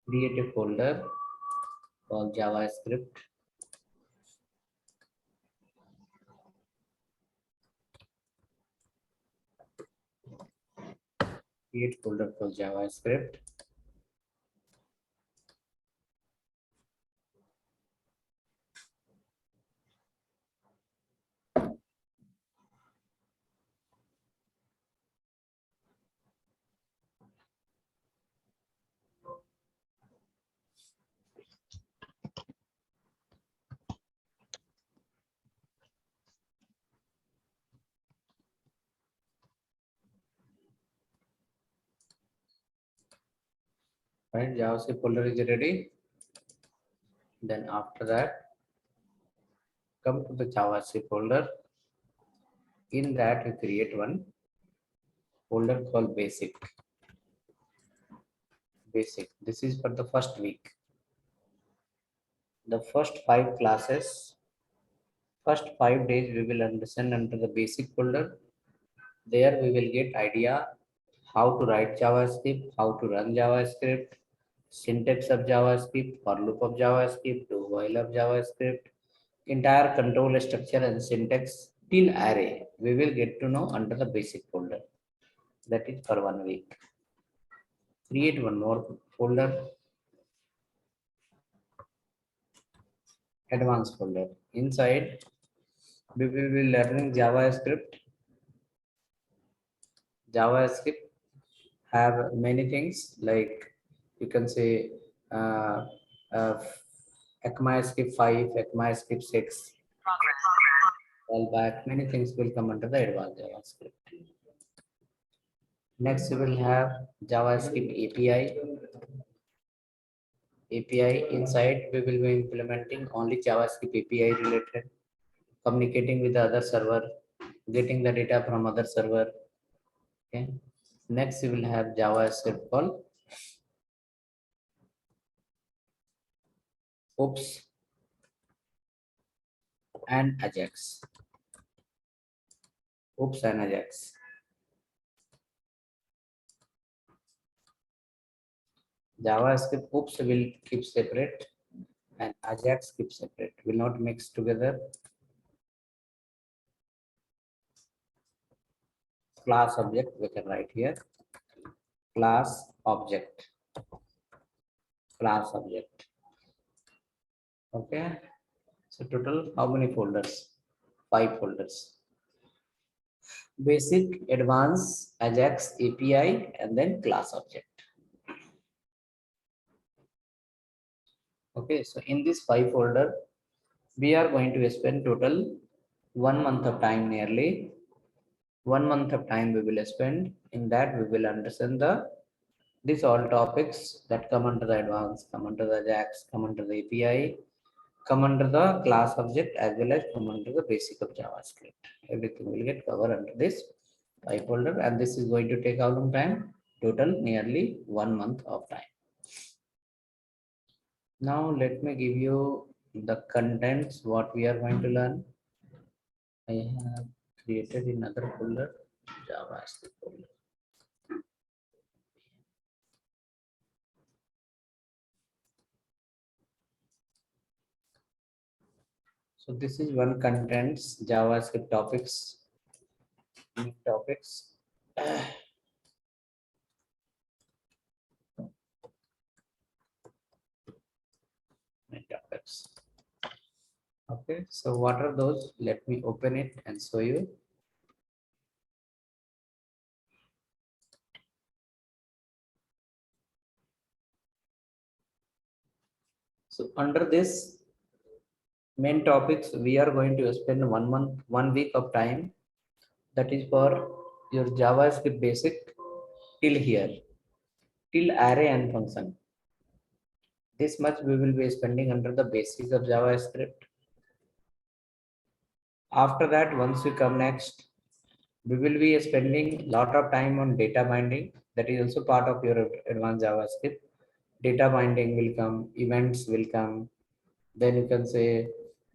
create a folder called JavaScript. Create folder called JavaScript. Right, JavaScript folder is ready. Then after that, come to the JavaScript folder. In that, we create one folder called basic. Basic. This is for the first week. The first 5 classes, first 5 days, we will understand under the basic folder. There we will get idea how to write JavaScript, how to run JavaScript, syntax of JavaScript, for loop of JavaScript, do while of JavaScript, entire control structure and syntax till array. We will get to know under the basic folder. That is for 1 week. Create one more folder, advanced folder. Inside, we will be learning JavaScript. JavaScript have many things like you can say uh, ECMAScript 5, ECMAScript 6, fallback, many things will come under the advanced JavaScript. Next, we will have JavaScript API. API inside, we will be implementing only JavaScript API related, communicating with the other server, getting the data from other server. Okay. Next, we will have JavaScript called Oops and Ajax. Oops and Ajax. JavaScript oops will keep separate and Ajax keep separate, will not mix together. Class object, we can write here. Class object. Class object. Okay. So total, how many folders? 5 folders. Basic, advanced, Ajax, API, and then class object. Okay, so in this 5 folder, we are going to spend total 1 month of time nearly. 1 month of time we will spend. In that we will understand these all topics that come under the advanced, come under the Ajax, come under the API, come under the class object as well as come under the basic of JavaScript. Everything will get covered under this 5 folder, and this is going to take how long time? Total nearly 1 month of time. Now let me give you the contents what we are going to learn. I have created another folder, JavaScript folder. So this is one contents, JavaScript topics, new topics. My topics. Okay, so what are those? Let me open it and show you. So under this main topics, we are going to spend 1 month, 1 week of time. That is for your JavaScript basic till here, till array and function. This much we will be spending under the basics of JavaScript. After that, once we come next, we will be spending lot of time on data binding. That is also part of your advanced JavaScript. Data binding will come, events will come, then you can say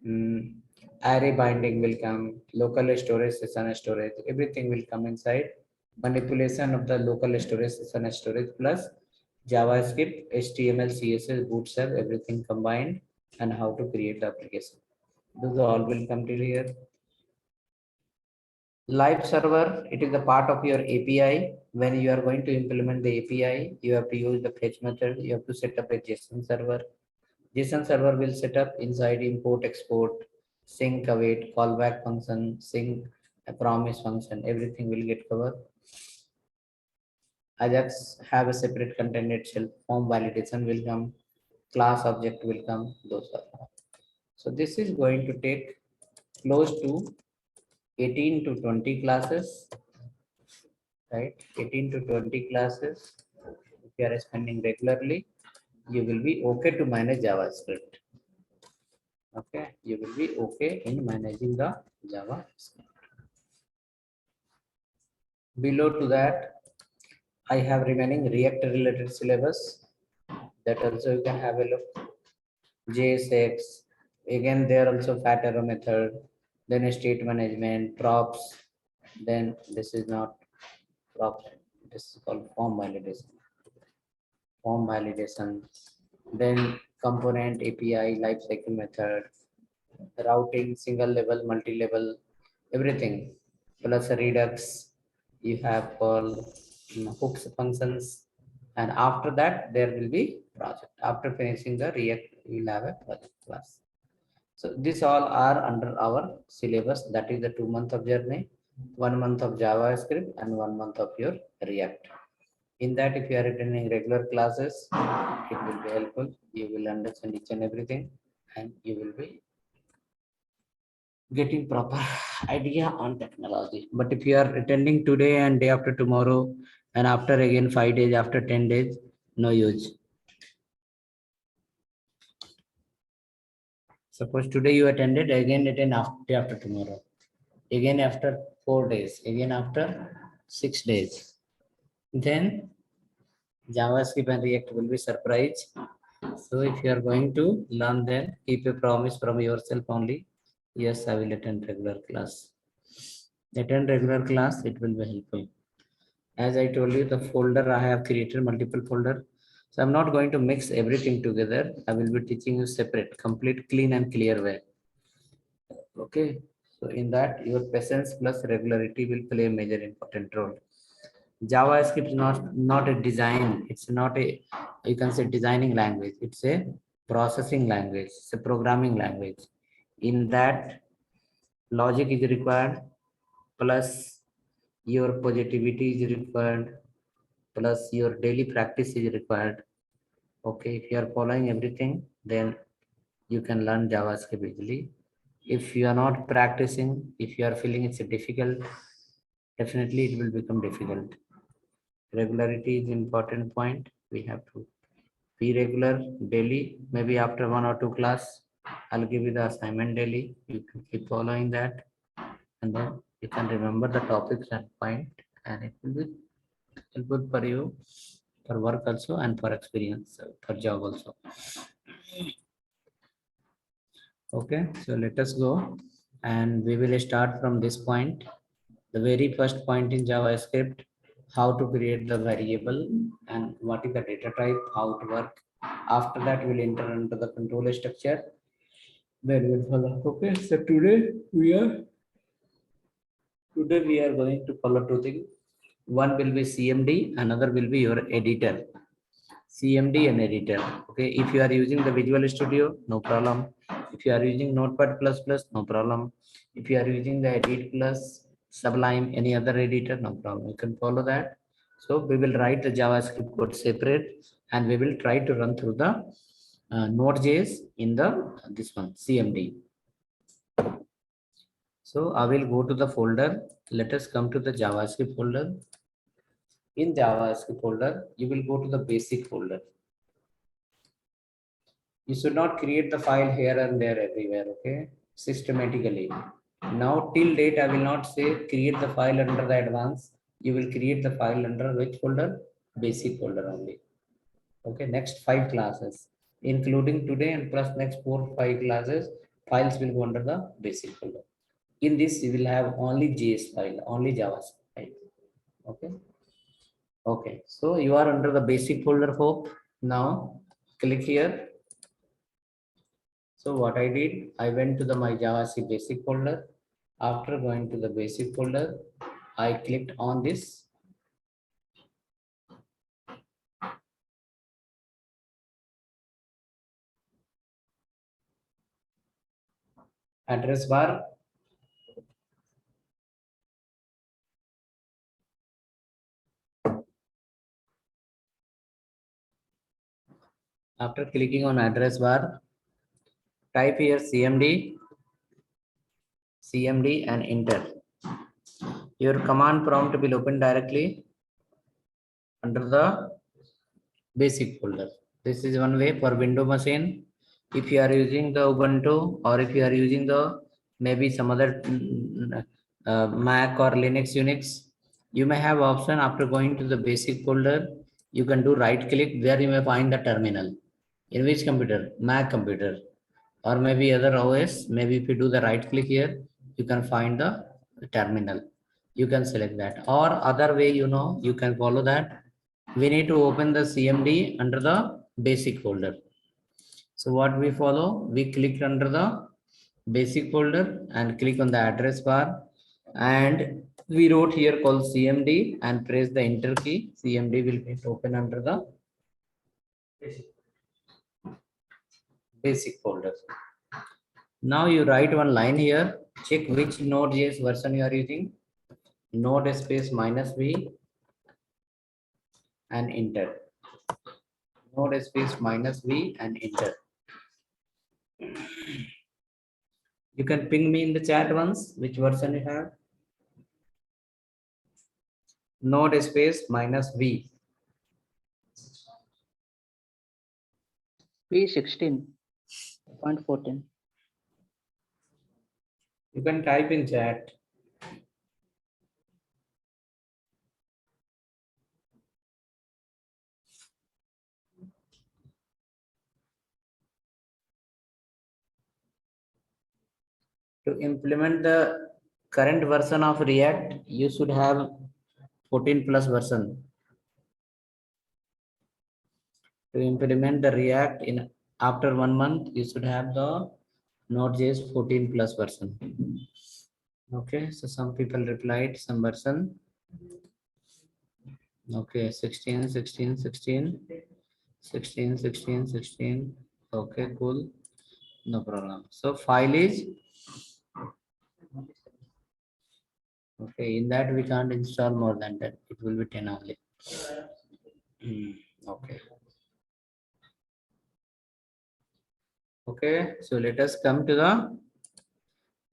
array binding will come, local storage, session storage, everything will come inside. Manipulation of the local storage, session storage plus JavaScript, HTML, CSS, Bootstrap, everything combined, and how to create the application. Those all will come to here. Live server, it is a part of your API. When you are going to implement the API, you have to use the fetch method. You have to set up a JSON server. JSON server will set up inside import, export, sync, await, callback function, sync, a promise function. Everything will get covered. Ajax have a separate content itself. Form validation will come. Class object will come. Those are. So this is going to take close to 18 to 20 classes, right? 18 to 20 classes. If you are spending regularly, you will be okay to manage JavaScript. Okay, you will be okay in managing the JavaScript. Below to that, I have remaining React related syllabus. That also you can have a look. JSX, again there also fat arrow method, then state management, props, then this is not props, this is called form validation, then component API, lifecycle method, routing, single level, multi-level, everything, plus Redux, you have called hooks functions, and after that there will be project. After finishing the React, you will have a project class. So these all are under our syllabus. That is the 2 month of journey, 1 month of JavaScript, and 1 month of your React. In that, if you are attending regular classes, it will be helpful. You will understand each and everything, and you will be getting proper idea on technology. But if you are attending today and day after tomorrow, and after again 5 days, after 10 days, no use. Suppose today you attended, again attend after tomorrow, again after 4 days, again after 6 days. Then JavaScript and React will be surprised. So if you are going to learn, then keep a promise from yourself only. Yes, I will attend regular class. Attend regular class, it will be helpful. As I told you, the folder I have created multiple folder. So I'm not going to mix everything together. I will be teaching you separate, complete, clean and clear way. Okay. So in that, your patience plus regularity will play a major important role. JavaScript is not a design. It's not a, you can say, designing language. It's a processing language. It's a programming language. In that, logic is required, plus your positivity is required, plus your daily practice is required. Okay, if you are following everything, then you can learn JavaScript easily. If you are not practicing, if you are feeling it's difficult, definitely it will become difficult. Regularity is important point. We have to be regular daily, maybe after 1 or 2 class. I'll give you the assignment daily. You can keep following that, and then you can remember the topics and point, and it will be helpful for you for work also and for experience for job also. Okay, so let us go, and we will start from this point. The very first point in JavaScript, how to create the variable and what is the data type, how to work. After that, we'll enter into the controller structure. Then we'll follow. Okay, so today we are going to follow two things. One will be CMD, another will be your editor. CMD and editor. Okay, if you are using the Visual Studio, no problem. If you are using Notepad++, no problem. If you are using the Edit Plus, Sublime, any other editor, no problem. You can follow that. So we will write the JavaScript code separate, and we will try to run through the Node.js in the this one CMD. So I will go to the folder. Let us come to the JavaScript folder. In JavaScript folder, you will go to the basic folder. You should not create the file here and there everywhere, okay? Systematically. Now till date, I will not say create the file under the advanced. You will create the file under which folder? Basic folder only. Okay, next 5 classes, including today and plus next 4 5 classes, files will go under the basic folder. In this, you will have only JS file, only JavaScript file. Okay. Okay, so you are under the basic folder, hope. Now click here. So what I did, I went to the my JavaScript basic folder. After going to the basic folder, I clicked on this address bar. After clicking on address bar, type here CMD and enter. Your command prompt will open directly under the basic folder. This is one way for Windows machine. If you are using the Ubuntu or if you are using the maybe some other Mac or Linux Unix, you may have option after going to the basic folder. You can do right click where you may find the terminal. In which computer? Mac computer or maybe other OS. Maybe if you do the right click here, you can find the terminal. You can select that. Or other way, you can follow that. We need to open the CMD under the basic folder. So what we follow, we click under the basic folder and click on the address bar, and we wrote here called CMD and press the enter key. CMD will be open under the basic folder. Now you write one line here, check which Node.js version you are using, node space -v and enter. Node space -v and enter. You can ping me in the chat once, which version you have. Node space -v. V16.14. You can type in chat. To implement the current version of React, you should have 14 plus version. To implement the React in after 1 month, you should have the Node.js 14 plus version. Okay, so some people replied some version. Okay, 16, 16, 16, 16, 16, 16. Okay, cool. No problem. So file is okay. In that we can't install more than that. It will be 10 only. Okay. Okay. So let us come to the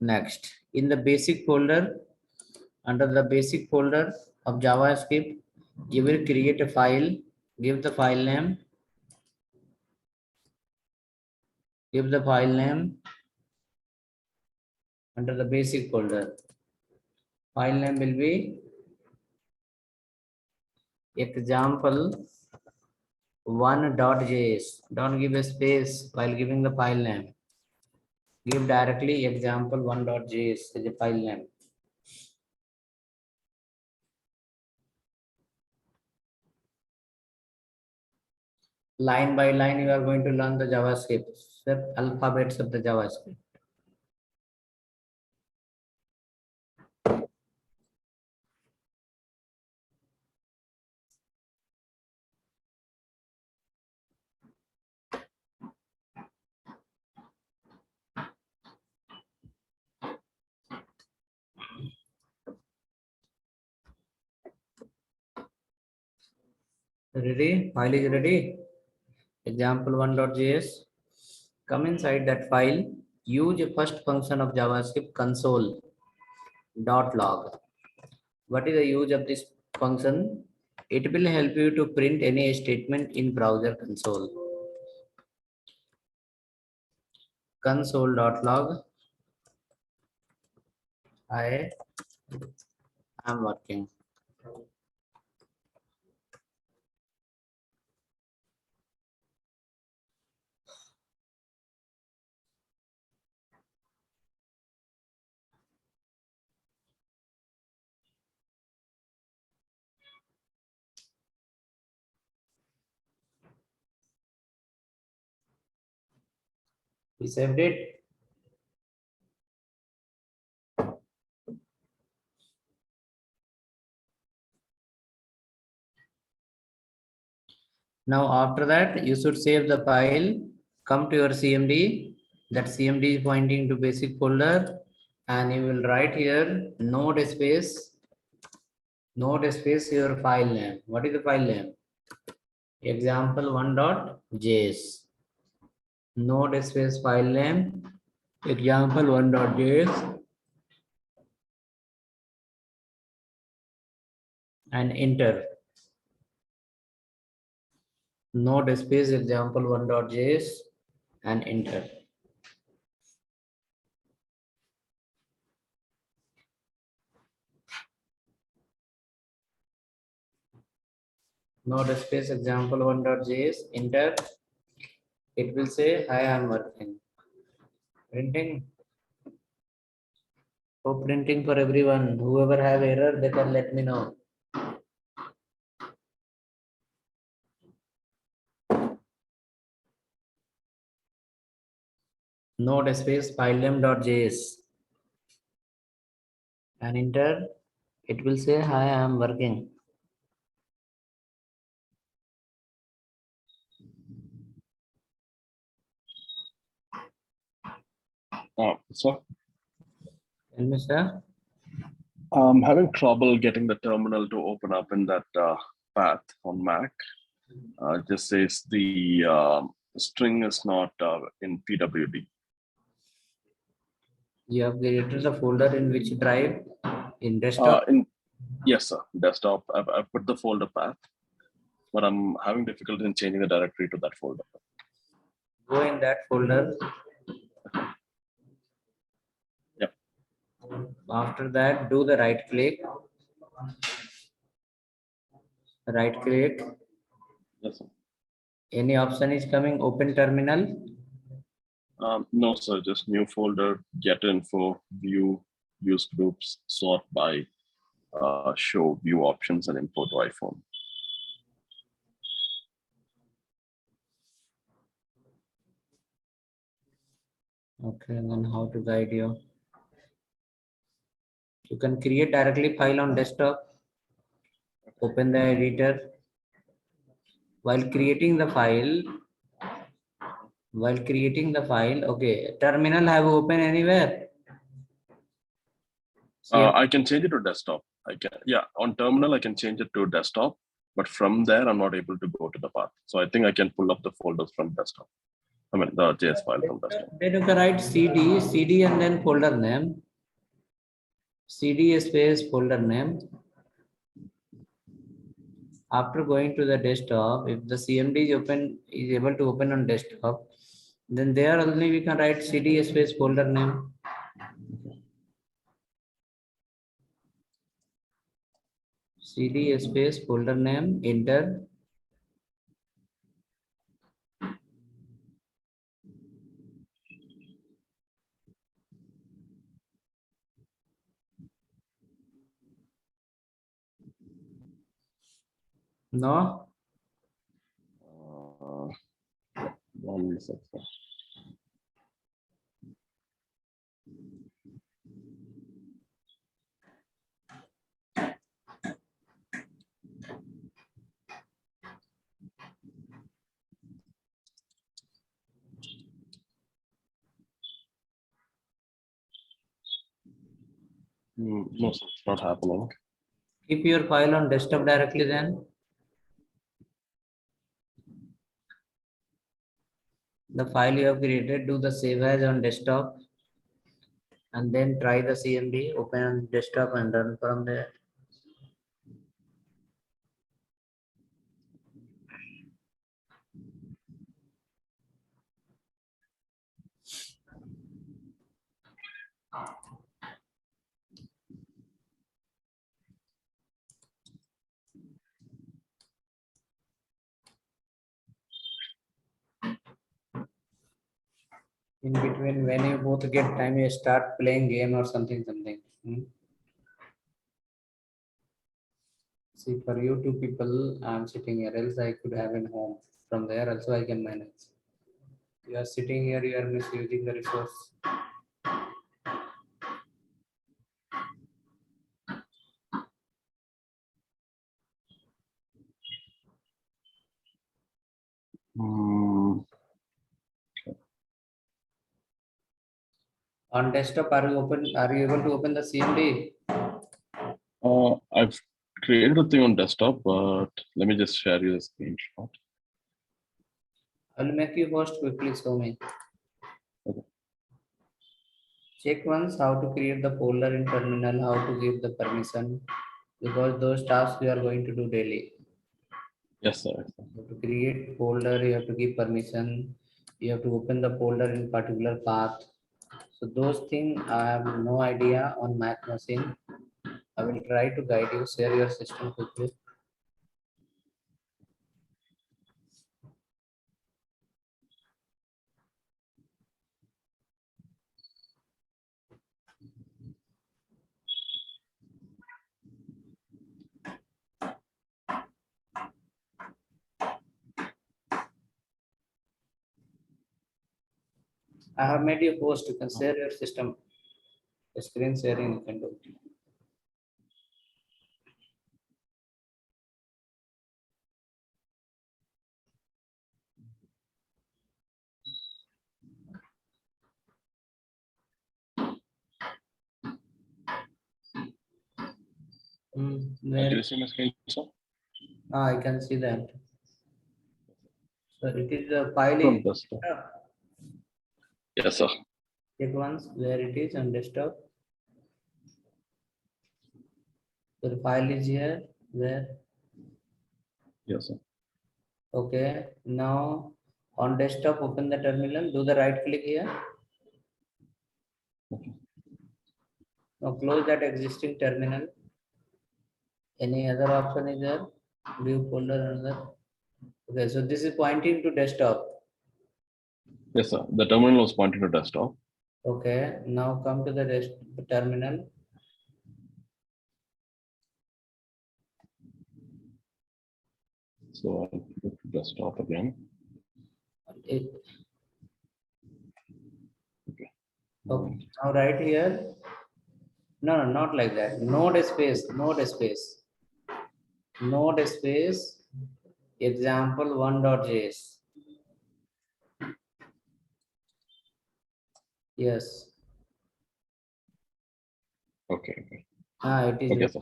next. In the basic folder, under the basic folder of JavaScript, you will create a file. Give the file name. Give the file name under the basic folder. File name will be example1.js. Don't give a space while giving the file name. Give directly example1.js as a file name. Line by line, you are going to learn the JavaScript, alphabets of the JavaScript. Ready? File is ready. Example1.js. Come inside that file. Use the first function of JavaScript console.log. What is the use of this function? It will help you to print any statement in browser console. Console.log. I am working. We saved it. Now after that, you should save the file, come to your CMD. That CMD is pointing to basic folder, and you will write here node space your file name. What is the file name? Example1.js. Node space file name example1.js and enter. Node space example1.js and enter. Node space example1.js, enter. It will say, hi, I'm working. Printing. So printing for everyone. Whoever have error, they can let me know. Node space filename.js and enter. It will say, hi, I'm working. So Tell me, sir. I'm having trouble getting the terminal to open up in that path on Mac. Just says the string is not in PWD. You have created the folder in which drive? In desktop? Yes, sir. Desktop. I've put the folder path, but I'm having difficulty in changing the directory to that folder. Go in that folder. Yep. After that, do the right click. Right click. Yes, sir. Any option is coming, open terminal. No, sir. Just new folder, get info, view, use groups, sort by, show, view options, and import to iPhone. Okay, and then how to guide you? You can create directly file on desktop. Open the editor. While creating the file, okay, terminal have open anywhere? I can change it to desktop. I can, yeah, on terminal, I can change it to desktop, but from there, I'm not able to go to the path. So I think I can pull up the folders from desktop. I mean, the JS file from desktop. Then you can write CD and then folder name. CD space folder name. After going to the desktop, if the CMD is able to open on desktop, then there only we can write CD space folder name. CD space folder name, enter. No? 1 second. No, sir, it's not happening. Keep your file on desktop directly then. The file you have created, do the save as on desktop. And then try the CMD, open on desktop and run from there. In between, when you both get time, you start playing game or something. See, for you two people, I'm sitting here, else I could have in home. From there also I can manage. You are sitting here, you are misusing the resource. Mm, On desktop, are you able to open the CMD? I've created a thing on desktop, but let me just share you the screenshot. I will make you host quickly, show me. Okay. Check once how to create the folder in terminal, how to give the permission, because those tasks we are going to do daily. Yes, sir. You have to create folder, you have to give permission, you have to open the folder in particular path. So those things I have no idea on Mac machine. I will try to guide you, share your system quickly. I have made you host, you can share your system. Screen sharing you can do. Do Where? you see my screen, sir? I can see that. So it is a file From is desktop. Yes, sir. check once where it is on desktop. So the file is here. Where? Yes, sir. Okay. Now on desktop, open the terminal. Do the right click here. Okay. Now close that existing terminal. Any other option is there? View folder another. Okay. So this is pointing to desktop. Yes, sir. The terminal was pointing to desktop. Okay. Now come to the terminal. So I'll go to desktop again. It, Okay. okay. Now right here. No, not like that. Node space. Node space. Node space. Example 1.js. Yes. Okay. It is Okay, sir.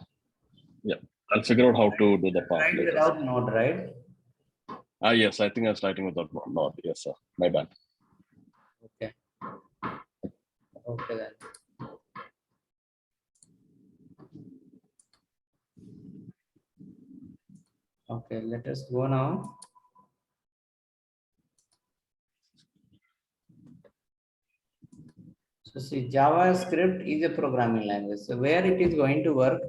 Yeah. I'll figure out how to do the path right later. without node, right? Yes, I think I was writing without node. Yes, sir. My bad. Okay. Okay then. Okay, let us go now. So see, JavaScript is a programming language. So where it is going to work,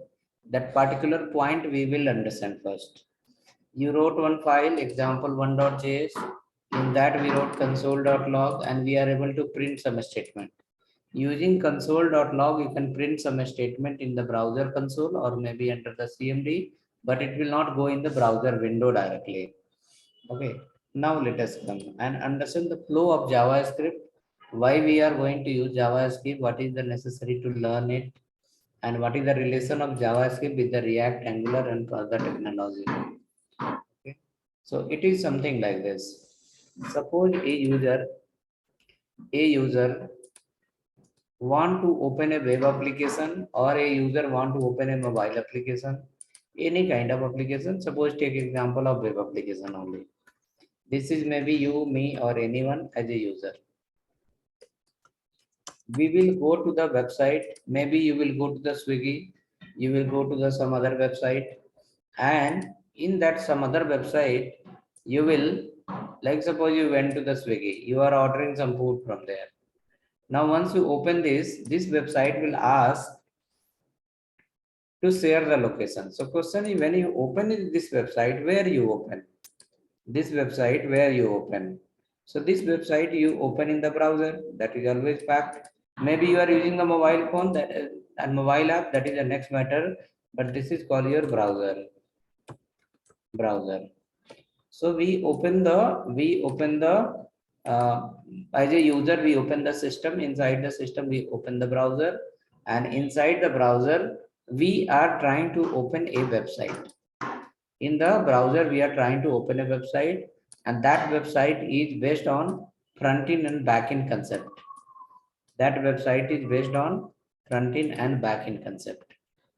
that particular point we will understand first. You wrote one file, example 1.js. In that we wrote console.log and we are able to print some statement. Using console.log, you can print some statement in the browser console or maybe under the CMD, but it will not go in the browser window directly. Okay, now let us come and understand the flow of JavaScript, why we are going to use JavaScript, what is the necessary to learn it, and what is the relation of JavaScript with the React, Angular, and other technology. Okay, so it is something like this. Suppose a user want to open a web application or a user want to open a mobile application, any kind of application. Suppose take example of web application only. This is maybe you, me, or anyone as a user. We will go to the website. Maybe you will go to the Swiggy. You will go to the some other website, and in that some other website, you will, like suppose you went to the Swiggy. You are ordering some food from there. Now, once you open this website will ask to share the location. So, question is when you open this website, where you open? This website where you open. So this website you open in the browser, that is always fact. Maybe you are using the mobile phone that and mobile app, that is the next matter, but this is called your browser. So we open the As a user, we open the system. Inside the system, we open the browser, and inside the browser, we are trying to open a website. In the browser, we are trying to open a website, and that website is based on front-end and back-end concept. That website is based on front-end and back-end concept.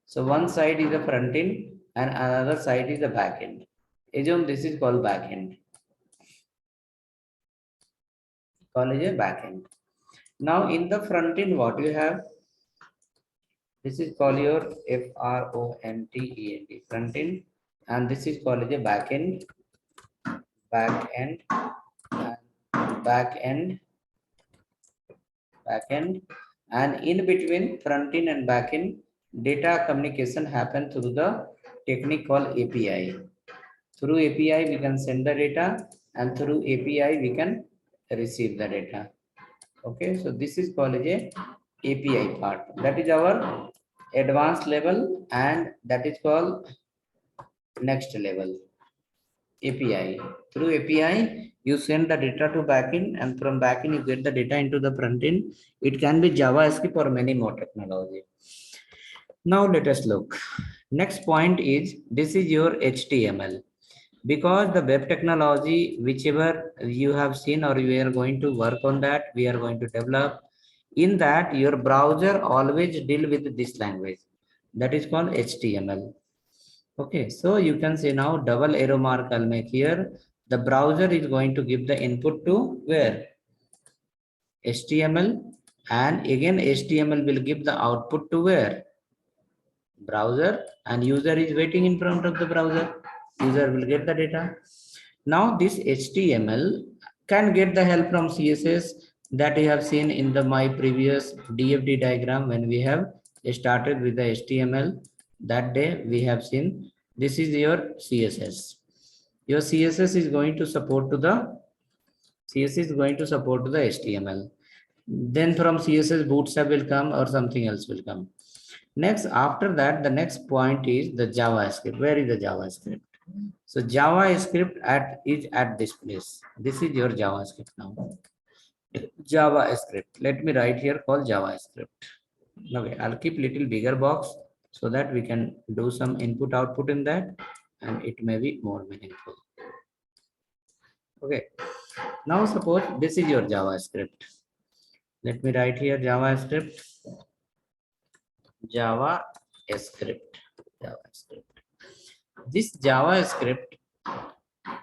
So one side is the front-end and another side is the back-end. Assume this is called back-end. Call it a back-end. Now in the front-end, what you have? This is called your front-end, front-end, and this is called a back-end, back-end, back-end, back-end, and in between front-end and back-end, data communication happen through the technique called API. Through API, we can send the data, and through API, we can receive the data. Okay, so this is called a API part. That is our advanced level, and that is called next level API. Through API, you send the data to backend, and from backend you get the data into the frontend. It can be JavaScript or many more technology. Now let us look. Next point is this is your HTML. Because the web technology, whichever you have seen or we are going to work on that, we are going to develop. In that, your browser always deal with this language. That is called HTML. Okay, so you can say now double arrow mark I'll make here. The browser is going to give the input to where? HTML, and again HTML will give the output to where? Browser, and user is waiting in front of the browser. User will get the data. Now this HTML can get the help from CSS that you have seen in the my previous DFD diagram when we have started with the HTML. That day we have seen this is your CSS. Your CSS is going to support to the HTML. Then from CSS Bootstrap will come or something else will come. Next, after that, the next point is the JavaScript. Where is the JavaScript? So JavaScript is at this place. This is your JavaScript now. JavaScript. Let me write here called JavaScript. Okay, I'll keep little bigger box so that we can do some input output in that, and it may be more meaningful. Okay. Now suppose this is your JavaScript. Let me write here JavaScript. This JavaScript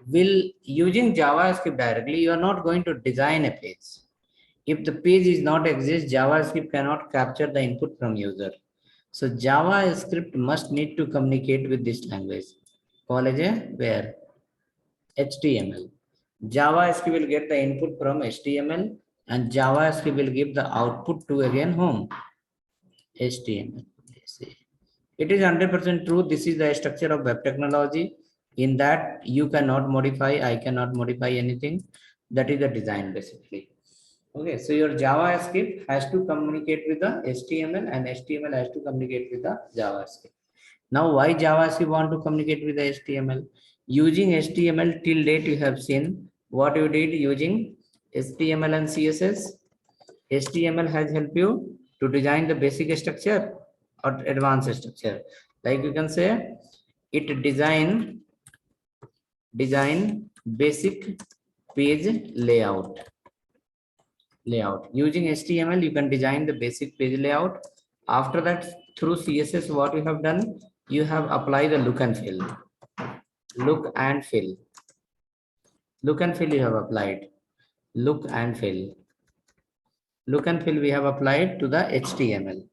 will, using JavaScript directly, you are not going to design a page. If the page is not exist, JavaScript cannot capture the input from user. So JavaScript must need to communicate with this language. Call it a where? HTML. JavaScript will get the input from HTML, and JavaScript will give the output to again whom? HTML. It is 100% true. This is the structure of web technology. In that you cannot modify, I cannot modify anything. That is the design basically. Okay, so your JavaScript has to communicate with the HTML, and HTML has to communicate with the JavaScript. Now, why JavaScript want to communicate with the HTML? Using HTML till date, you have seen what you did using HTML and CSS. HTML has helped you to design the basic structure or advanced structure. Like you can say, it design basic page layout. Using HTML, you can design the basic page layout. After that, through CSS, what you have done, you have applied the look and feel. Look and feel you have applied. Look and feel we have applied to the HTML.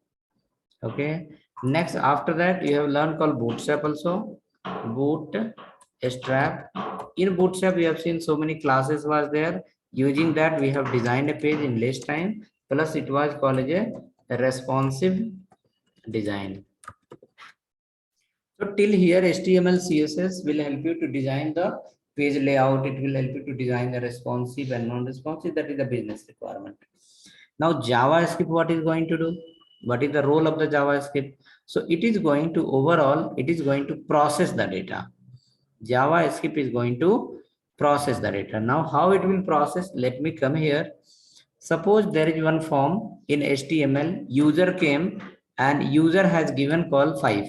Okay. Next, after that, you have learned called Bootstrap also. Bootstrap. In Bootstrap, we have seen so many classes was there. Using that, we have designed a page in less time. Plus, it was called a responsive design. So till here, HTML, CSS will help you to design the page layout. It will help you to design the responsive and non-responsive. That is the business requirement. Now, JavaScript, what is going to do? What is the role of the JavaScript? So it is going to overall, it is going to process the data. JavaScript is going to process the data. Now, how it will process? Let me come here. Suppose there is one form in HTML, user came and user has given call 5.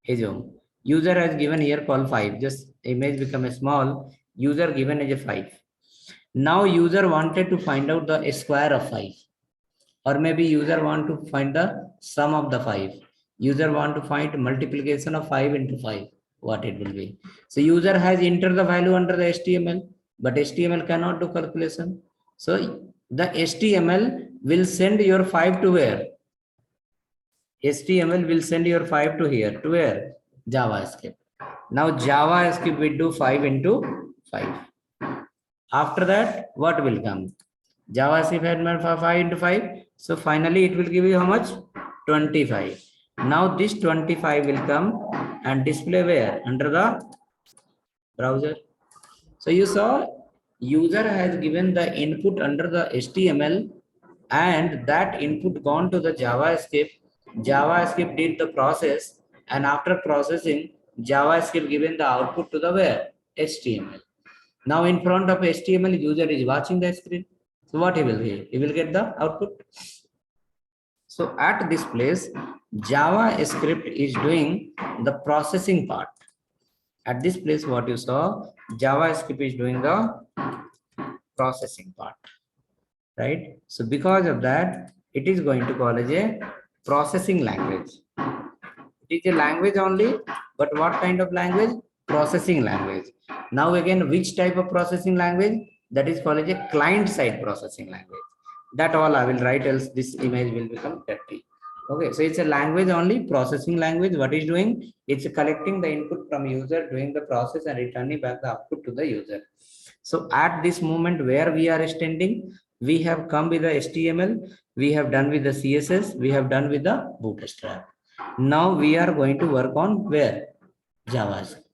Assume user has given here call 5. Just image become a small, user given as a 5. Now user wanted to find out the square of 5, or maybe user want to find the sum of the 5. User want to find multiplication of 5 into 5, what it will be. So user has entered the value under the HTML, but HTML cannot do calculation. So the HTML will send your 5 to where? HTML will send your 5 to here. To where? JavaScript. Now JavaScript will do 5 into 5. After that, what will come? JavaScript had made 5 into 5. So finally it will give you how much? 25. Now this 25 will come and display where? Under the browser. So you saw user has given the input under the HTML, and that input gone to the JavaScript. JavaScript did the process, and after processing, JavaScript given the output to the where? HTML. Now in front of HTML, user is watching the screen. So what he will get? He will get the output. So at this place, JavaScript is doing the processing part. At this place, what you saw, JavaScript is doing the processing part, right? So because of that, it is going to call as a processing language. It is a language only, but what kind of language? Processing language. Now again, which type of processing language? That is called as a client-side processing language. That all I will write, else this image will become dirty. Okay, so it's a language only, processing language. What is doing? It's collecting the input from user, doing the process and returning back the output to the user. So at this moment where we are standing, we have come with the HTML, we have done with the CSS, we have done with the Bootstrap. Now we are going to work on where? JavaScript.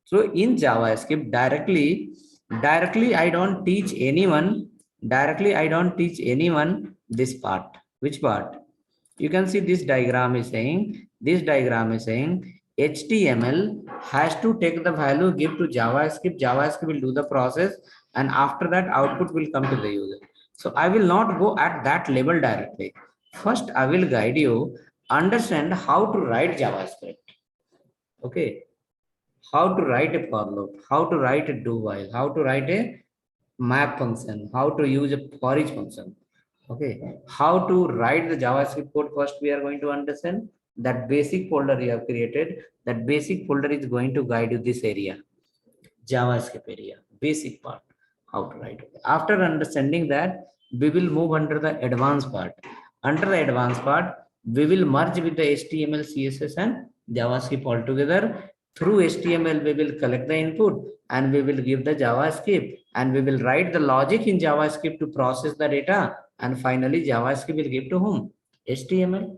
So in JavaScript, directly I don't teach anyone, this part. Which part? You can see this diagram is saying, HTML has to take the value, give to JavaScript, JavaScript will do the process, and after that output will come to the user. So I will not go at that level directly. First, I will guide you, understand how to write JavaScript. Okay. How to write a for loop, how to write a do while, how to write a map function, how to use a for each function. Okay, how to write the JavaScript code? First, we are going to understand that basic folder you have created. That basic folder is going to guide you this area, JavaScript area, basic part, how to write. After understanding that, we will move under the advanced part. Under the advanced part, we will merge with the HTML, CSS, and JavaScript altogether. Through HTML, we will collect the input and we will give the JavaScript, and we will write the logic in JavaScript to process the data. And finally, JavaScript will give to whom? HTML.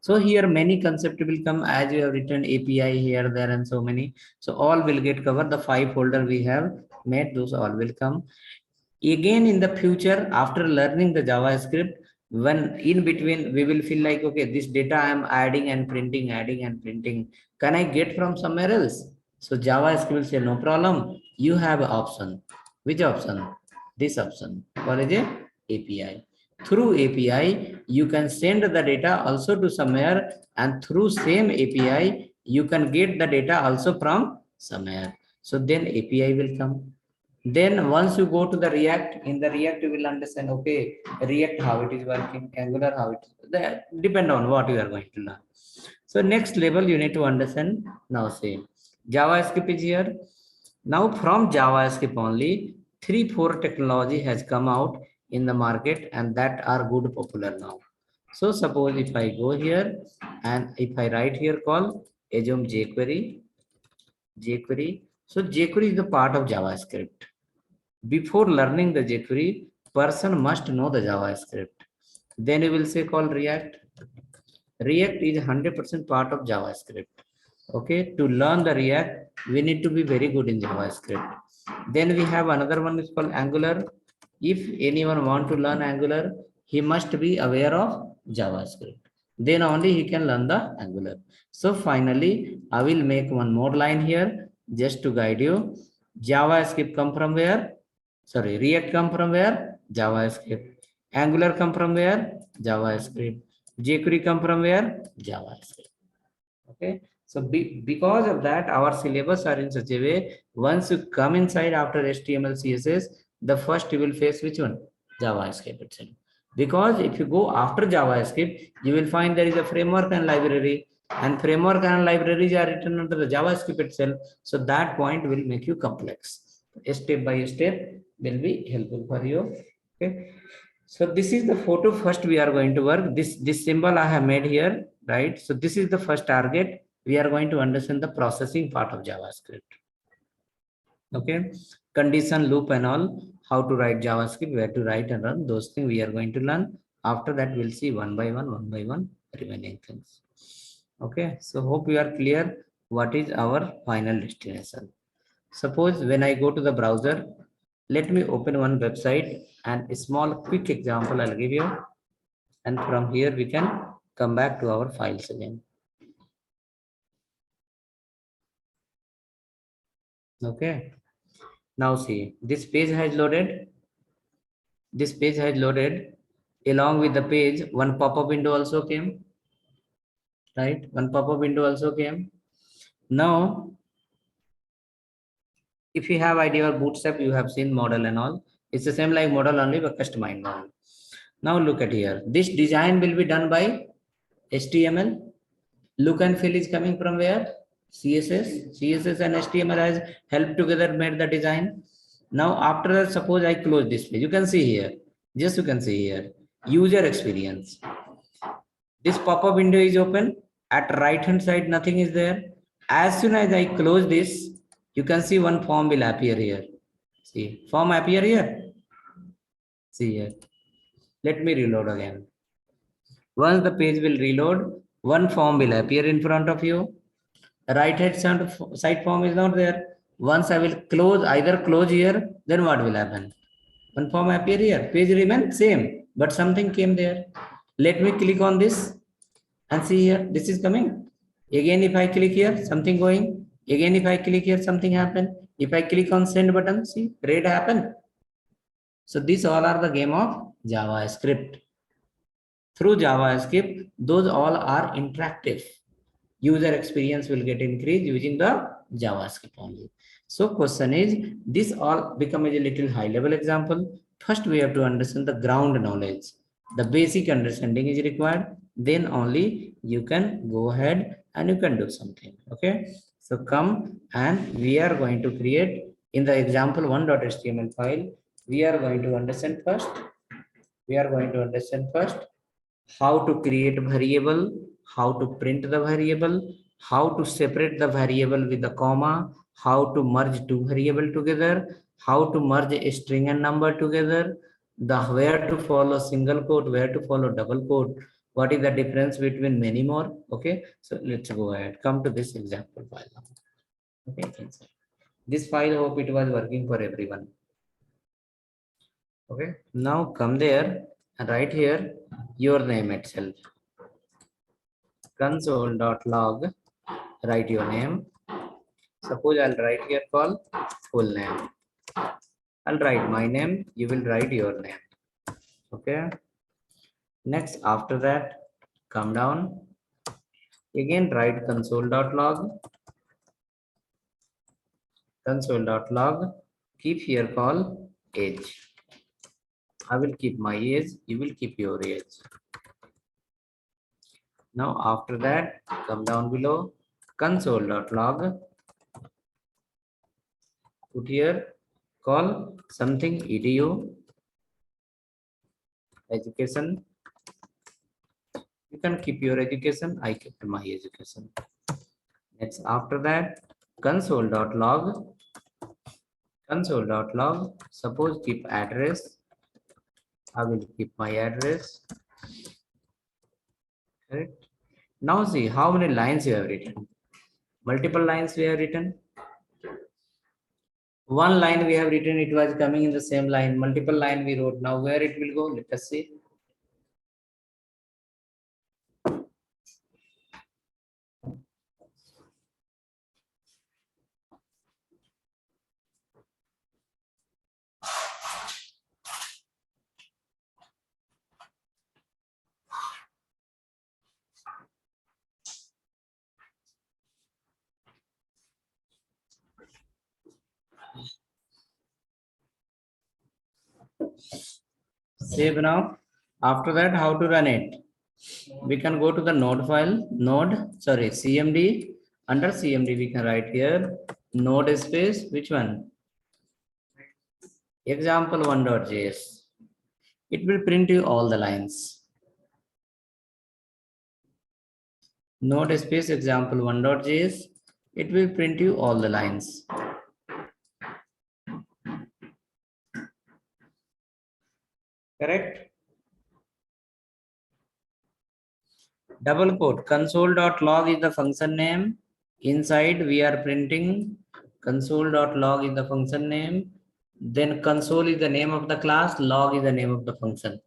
So here many concepts will come, as you have written API here, there, and so many. So all will get covered. The 5 folder we have made, those all will come. Again in the future, after learning the JavaScript, when in between we will feel like, okay, this data I am adding and printing. Can I get from somewhere else? So JavaScript will say, no problem. You have an option. Which option? This option. Call it a API. Through API, you can send the data also to somewhere, and through same API, you can get the data also from somewhere. So then API will come. Then once you go to the React, in the React, you will understand, okay, React, how it is working, Angular, how it is, that depend on what you are going to learn. So next level, you need to understand now, say, JavaScript is here. Now from JavaScript only, 3-4 technology has come out in the market, and that are good popular now. So suppose if I go here and if I write here call, assume jQuery. So jQuery is the part of JavaScript. Before learning the jQuery, person must know the JavaScript. Then you will say call React. React is 100% part of JavaScript. Okay, to learn the React, we need to be very good in JavaScript. Then we have another one is called Angular. If anyone want to learn Angular, he must be aware of JavaScript. Then only he can learn the Angular. So finally, I will make one more line here just to guide you. JavaScript come from where? Sorry, React come from where? JavaScript. Angular come from where? JavaScript. jQuery come from where? JavaScript. Okay. So because of that, our syllabus are in such a way, once you come inside after HTML, CSS, the first you will face which one? JavaScript itself. Because if you go after JavaScript, you will find there is a framework and library, and framework and libraries are written under the JavaScript itself. So that point will make you complex. Step by step will be helpful for you. Okay. So this is the photo first we are going to work. This symbol I have made here, right? So this is the first target. We are going to understand the processing part of JavaScript. Okay. Condition, loop and all, how to write JavaScript, where to write and run, those things we are going to learn. After that, we'll see one by one, remaining things. Okay. So hope you are clear what is our final destination. Suppose when I go to the browser, let me open one website and a small quick example I'll give you. And from here we can come back to our files again. Okay. Now see, this page has loaded. This page has loaded. Along with the page, one pop-up window also came. Right? One pop-up window also came. Now, if you have idea of Bootstrap, you have seen model and all. It's the same like model only, but customized model. Now look at here. This design will be done by HTML. Look and feel is coming from where? CSS. CSS and HTML has helped together made the design. Now after that, suppose I close this page. You can see here. Just you can see here. User experience. This pop-up window is open. At right hand side, nothing is there. As soon as I close this, you can see one form will appear here. See, form appear here. See here. Let me reload again. Once the page will reload, one form will appear in front of you. Right hand side form is not there. Once I will close, either close here, then what will happen? One form appear here. Page remain same, but something came there. Let me click on this and see here. This is coming. Again, if I click here, something going. Again, if I click here, something happen. If I click on send button, see, red happen. So these all are the game of JavaScript. Through JavaScript, those all are interactive. User experience will get increased using the JavaScript only. So question is, this all become a little high level example. First, we have to understand the ground knowledge. The basic understanding is required. Then only you can go ahead and you can do something. Okay. So come and we are going to create in the example 1.html file. We are going to understand first. We are going to understand first how to create variable, how to print the variable, how to separate the variable with the comma, how to merge two variable together, how to merge a string and number together, the where to follow single quote, where to follow double quote, what is the difference between many more. Okay, so let's go ahead. Come to this example file now. Okay, this file, hope it was working for everyone. Okay, now come there and write here your name itself. Console.log, write your name. Suppose I'll write here call full name. I'll write my name, you will write your name. Okay. Next, after that, come down. Again, write console.log. Console.log. Keep here call age. I will keep my age, you will keep your age. Now, after that, come down below. Console.log. Put here call something edu education. You can keep your education. I kept my education. Next, after that, console.log. Console.log. Suppose keep address. I will keep my address. Correct. Now see how many lines you have written. Multiple lines we have written. One line we have written, it was coming in the same line. Multiple line we wrote. Now where it will go? Let us see. Save now. After that, how to run it? We can go to the node file, CMD. Under CMD, we can write here node space, which one? Example1.js. It will print you all the lines. Node space example1.js. It will print you all the lines. Correct? Double quote console.log is the function name. Inside we are printing console.log is the function name. Then console is the name of the class, log is the name of the function.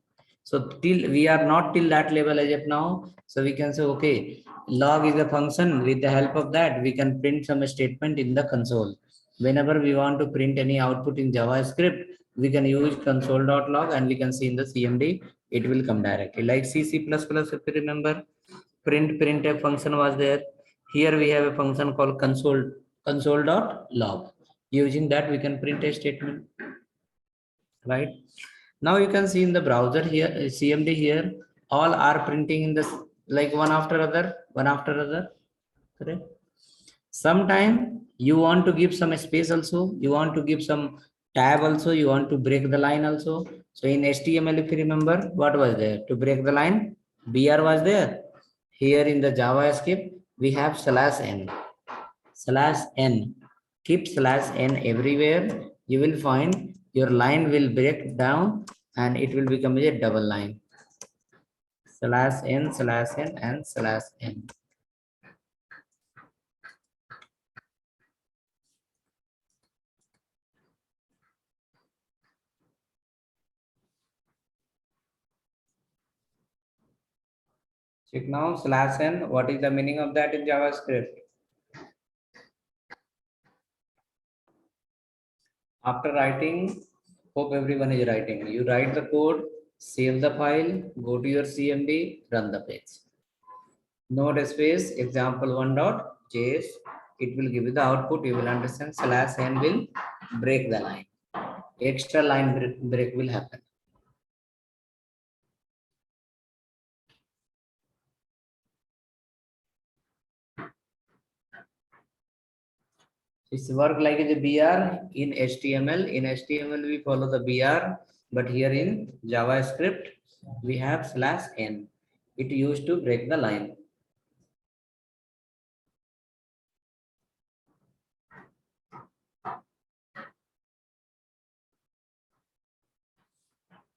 So till we are not till that level as of now. So we can say, okay, log is a function. With the help of that, we can print some statement in the console. Whenever we want to print any output in JavaScript, we can use console.log and we can see in the CMD, it will come directly. Like C++, if you remember, printf function was there. Here we have a function called console.log. Using that, we can print a statement. Right? Now you can see in the browser here, CMD here, all are printing in this like one after other. Correct? Sometime you want to give some space also, you want to give some tab also, you want to break the line also. So in HTML, if you remember, what was there? To break the line, BR was there. Here in the JavaScript, we have /n. Keep /n everywhere. You will find your line will break down and it will become a double line. /n, /n, and /n. Check now /n. What is the meaning of that in JavaScript? After writing, hope everyone is writing. You write the code, save the file, go to your CMD, run the page. Node space example1.js. It will give you the output. You will understand /n will break the line. Extra line break will happen. It's work like a BR in HTML. In HTML, we follow the BR, but here in JavaScript, we have /n. It used to break the line.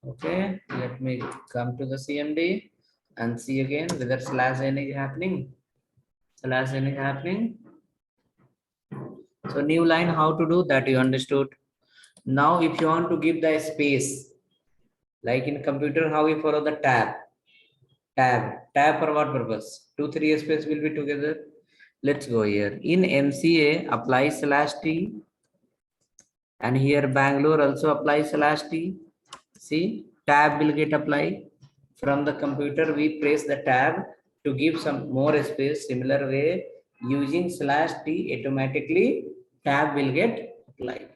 Okay, let me come to the CMD and see again whether /n is happening. /n is happening. So new line, how to do that you understood. Now, if you want to give the space, like in computer, how we follow the tab. Tab for what purpose? 2, 3 space will be together. Let's go here. In MCA, apply /t. And here Bangalore also apply /t. See, tab will get applied. From the computer, we press the tab to give some more space. Similar way, using /t, automatically tab will get applied.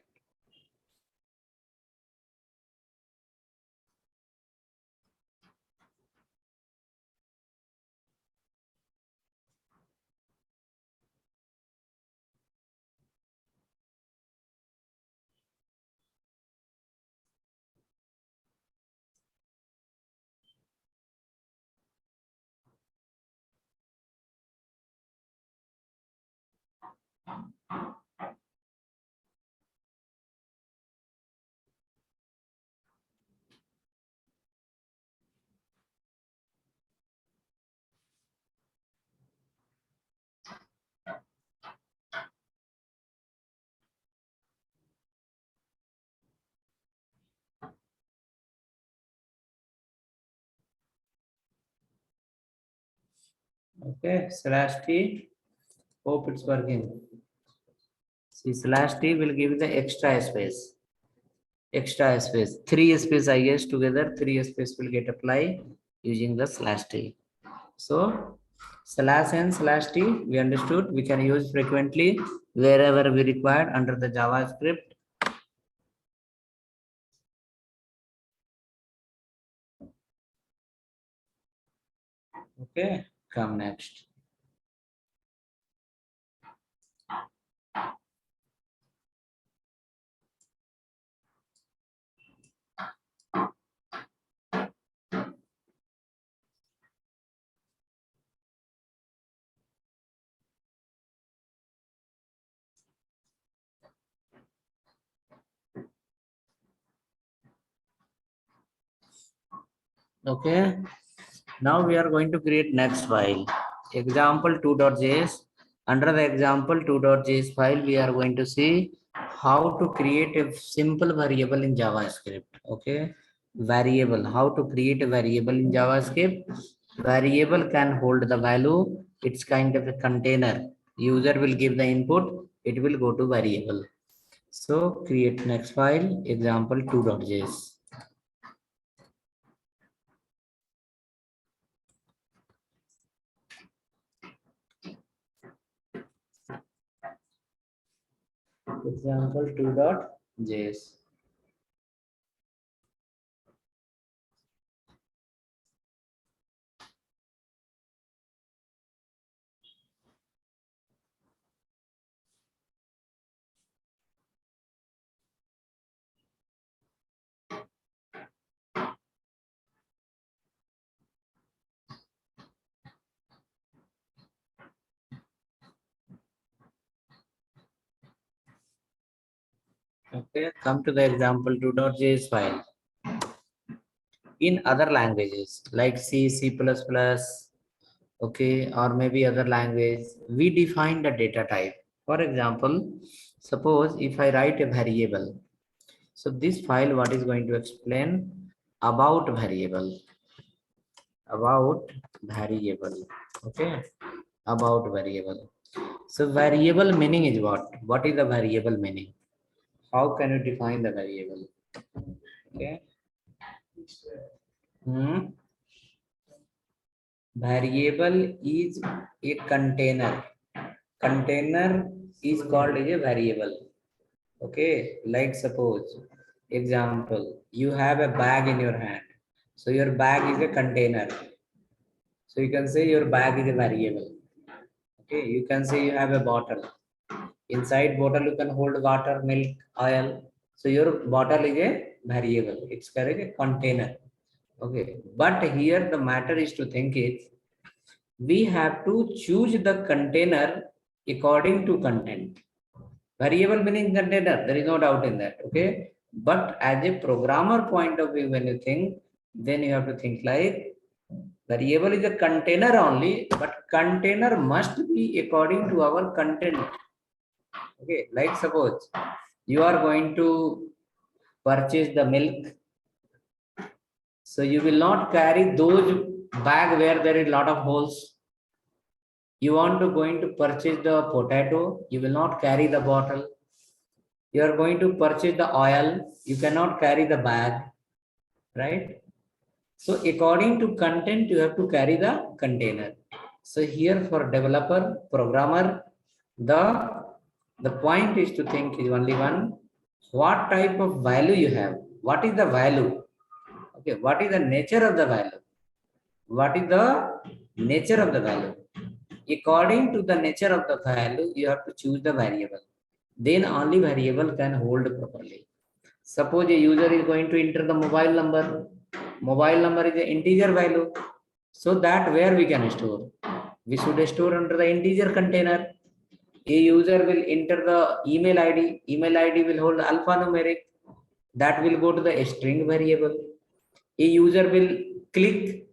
Okay, /t. Hope it's working. See, /t will give the extra space. 3 space I guess together, 3 space will get applied using the /t. So /n/t we understood, we can use frequently wherever we required under the JavaScript. Okay, come next. Okay, now we are going to create next file, example2.js. Under the example2.js file, we are going to see how to create a simple variable in JavaScript. Okay, variable, how to create a variable in JavaScript. Variable can hold the value. It's kind of a container. User will give the input, it will go to variable. So create next file, example2.js. Example2.js. Okay, come to the example2.js file. In other languages like C, C++, okay, or maybe other language, we define the data type. For example, suppose if I write a variable, so this file what is going to explain about variable, okay, about variable. So variable meaning is what? What is the variable meaning? How can you define the variable? Okay. Variable is a container. Container is called as a variable. Okay, like suppose, example, you have a bag in your hand. So your bag is a container. So you can say your bag is a variable. Okay, you can say you have a bottle. Inside bottle you can hold water, milk, oil. So your bottle is a variable. It's correct, a container. Okay, but here the matter is to think is we have to choose the container according to content. Variable meaning container, there is no doubt in that. Okay, but as a programmer point of view, when you think, then you have to think like variable is a container only, but container must be according to our content. Okay, like suppose you are going to purchase the milk, so you will not carry those bag where there is lot of holes. You want to going to purchase the potato, you will not carry the bottle. You are going to purchase the oil, you cannot carry the bag, right? So according to content, you have to carry the container. So here for developer, programmer, the point is to think is only one, what type of value you have, what is the value, okay, what is the nature of the value, what is the nature of the value. According to the nature of the value, you have to choose the variable. Then only variable can hold properly. Suppose a user is going to enter the mobile number. Mobile number is an integer value. So that where we can store? We should store under the integer container. A user will enter the email ID. Email ID will hold alphanumeric. That will go to the string variable. A user will click,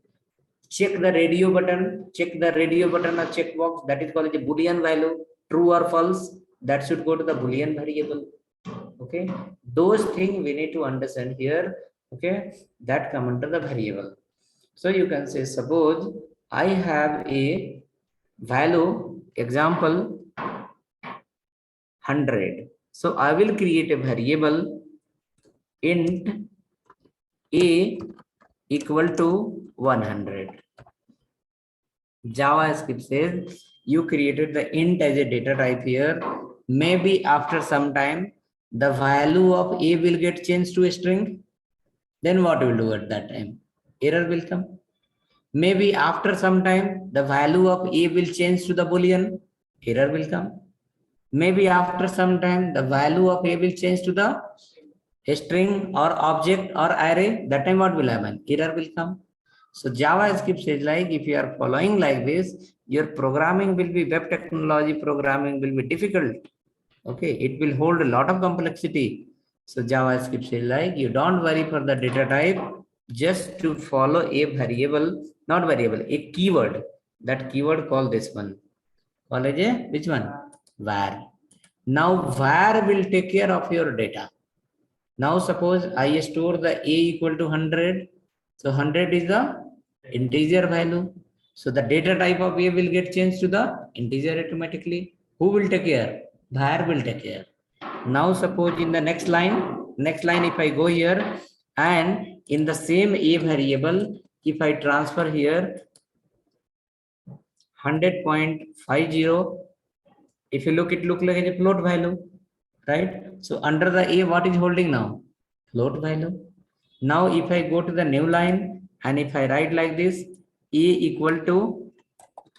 check the radio button, or checkbox. That is called a Boolean value, true or false. That should go to the Boolean variable. Okay, those things we need to understand here. Okay, that come under the variable. So you can say, suppose I have a value, example 100. So I will create a variable int a equal to 100. JavaScript says you created the int as a data type here. Maybe after some time, the value of a will get changed to a string. Then what will do at that time? Error will come. Maybe after some time, the value of A will change to the Boolean, error will come. Maybe after some time, the value of A will change to the string or object or array. That time what will happen? Error will come. So JavaScript says like if you are following like this, your programming will be web technology programming will be difficult. Okay, it will hold a lot of complexity. So JavaScript says like you don't worry for the data type, just to follow a variable, not variable, a keyword. That keyword call this one. Call as a which one? Var. Now var will take care of your data. Now suppose I store the a equal to 100. So 100 is the integer value. So the data type of a will get changed to the integer automatically. Who will take care? Var will take care. Now suppose in the next line if I go here and in the same a variable, if I transfer here 100.50, if you look, it look like a float value, right? So under the a, what is holding now? Float value. Now if I go to the new line and if I write like this, a equal to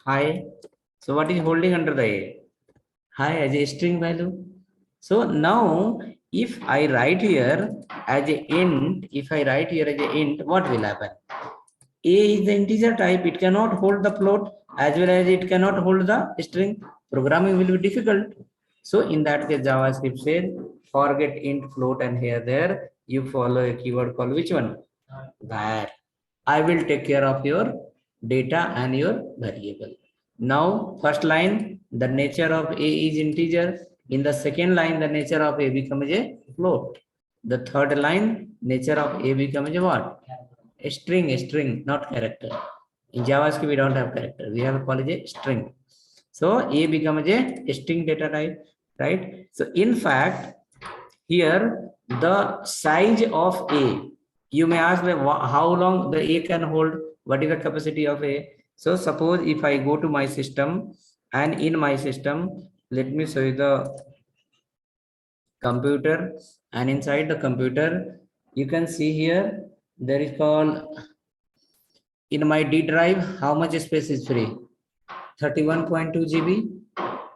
high. So what is holding under the a? High as a string value. So now if I write here as a int, if I write here as a int, what will happen? A is the integer type, it cannot hold the float as well as it cannot hold the string. Programming will be difficult. So in that case, JavaScript says forget int, float, and here there you follow a keyword called which one? Var. I will take care of your data and your variable. Now, first line, the nature of a is integer. In the second line, the nature of a becomes a float. The third line, nature of a becomes a what? A string, not character. In JavaScript, we don't have character. We have called a string. So a becomes a string data type, right? So in fact, here the size of a, you may ask me how long the a can hold, what is the capacity of a. So suppose if I go to my system and in my system, let me show you the computer, and inside the computer you can see here there is called in my D drive, how much space is free? 31.2 GB,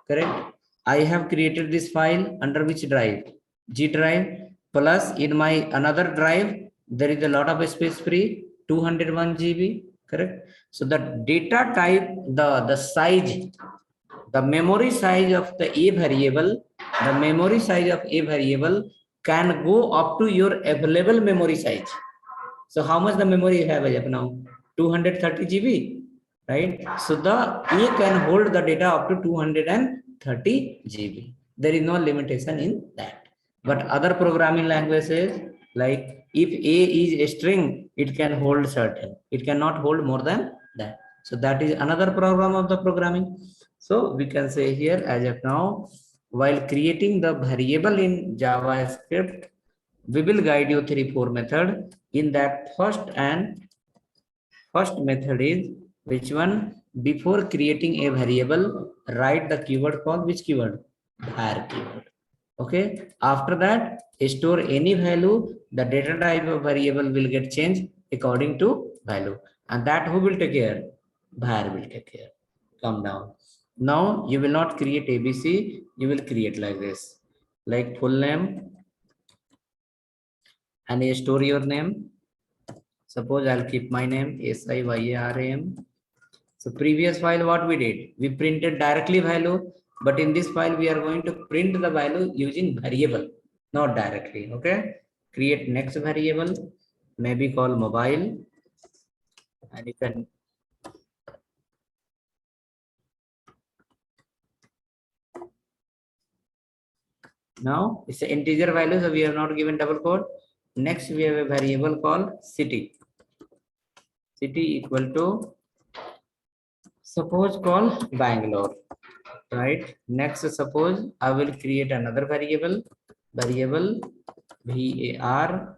correct? I have created this file under which drive? G drive. Plus in my another drive, there is a lot of space free, 201 GB, correct? So the data type, the size, the memory size of the a variable, the memory size of a variable can go up to your available memory size. So how much the memory you have as of now? 230 GB, right? So the A can hold the data up to 230 GB. There is no limitation in that. But other programming languages, like if A is a string, it can hold certain. It cannot hold more than that. So that is another program of the programming. So we can say here as of now, while creating the variable in JavaScript, we will guide you 3-4 method. In that first method is which one? Before creating a variable, write the keyword called which keyword? Var keyword. Okay. After that, store any value. The data type of variable will get changed according to value. And that who will take care? Var will take care. Come down. Now you will not create ABC. You will create like this, like full name, and you store your name. Suppose I'll keep my name SIYARAM. So previous file, what we did? We printed directly value, but in this file, we are going to print the value using variable, not directly. Okay. Create next variable, maybe call mobile, and you can. Now it's an integer value, so we have not given double quote. Next, we have a variable called city. City equal to, suppose call Bangalore. Right. Next, suppose I will create another variable VAR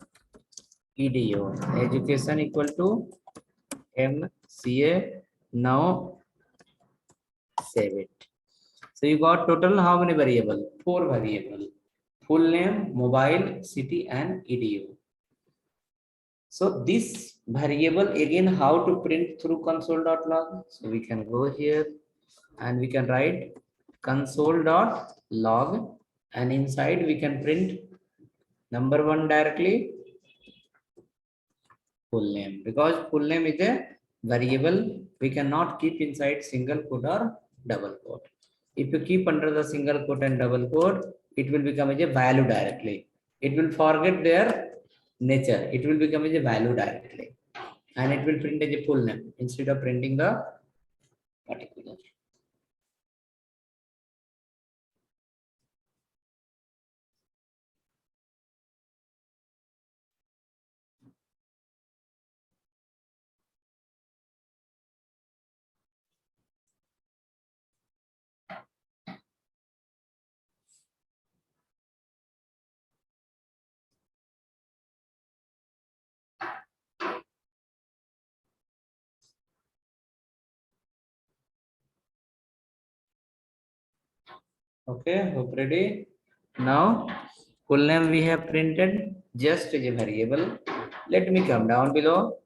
EDU, education equal to MCA. Now save it. So you got total how many variable? 4 variable. Full name, mobile, city, and EDU. So this variable again, how to print through console.log. So we can go here and we can write console.log, and inside we can print number one directly full name, because full name is a variable we cannot keep inside single quote or double quote. If you keep under the single quote and double quote, it will become as a value directly. It will forget their nature. It will become as a value directly, and it will print as a full name instead of printing the particular. Okay, hope ready. Now, full name we have printed just as a variable. Let me come down below.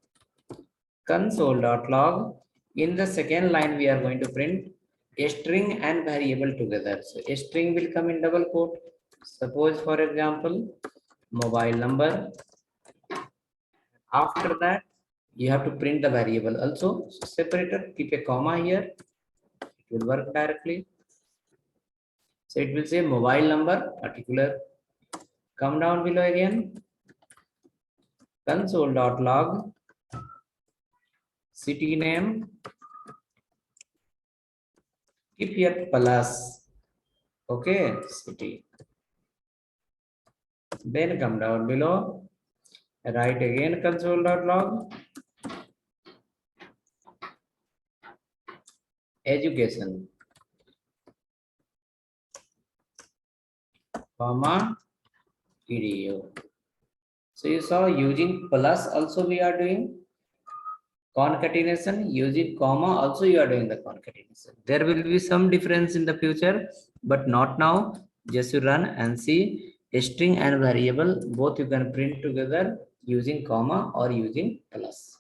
Console.log. In the second line, we are going to print a string and variable together. So a string will come in double quote. Suppose, for example, mobile number. After that, you have to print the variable also. So separator, keep a comma here. It will work directly. So it will say mobile number particular. Come down below again. Console.log. City name. Keep here plus. Okay, city. Then come down below. Write again console.log. Education. Comma. edu. So you saw using plus also we are doing concatenation, using comma also you are doing the concatenation. There will be some difference in the future, but not now. Just you run and see a string and variable, both you can print together using comma or using plus.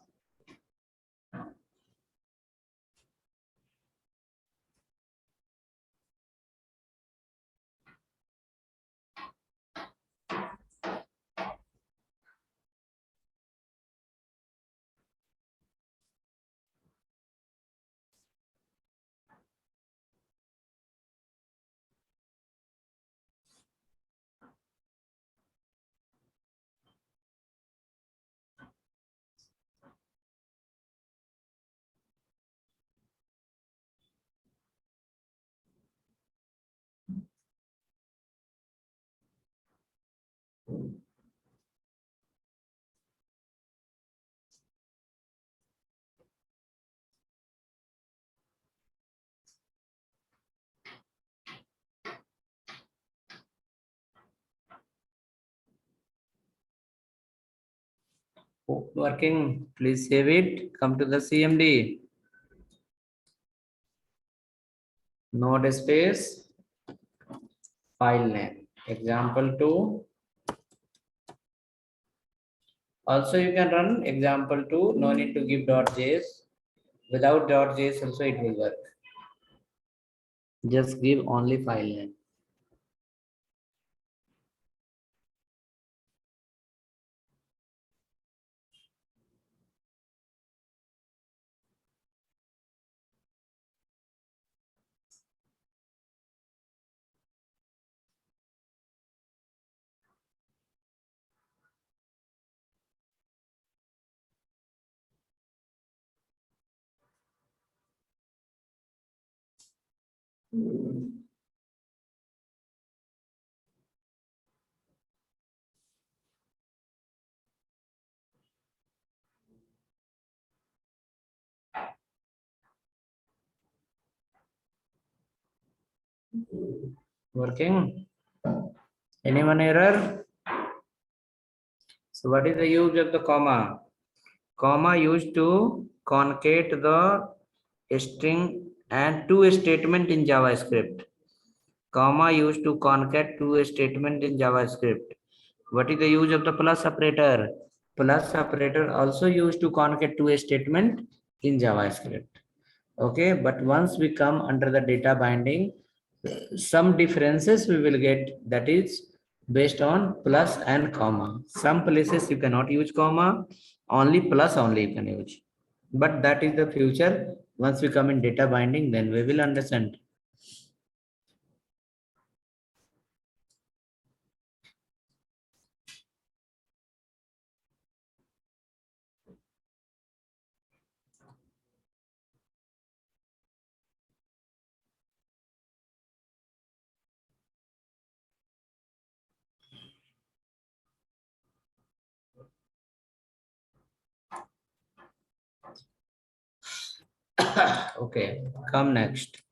Working, please save it. Come to the CMD. Node space, file name. Example 2. Also, you can run example 2. No need to give .js. Without .js also it will work. Just give only file name. Working? Anyone error? So what is the use of the comma? Comma used to concate the string and two statement in JavaScript. Comma used to concate two statement in JavaScript. What is the use of the plus operator? plus operator also used to concat to a statement in JavaScript. Okay, but once we come under the data binding, some differences we will get, that is based on plus and comma. Some places you cannot use comma, only plus only you can use. But that is the future. Once we come in data binding, then we will understand. Okay, come next.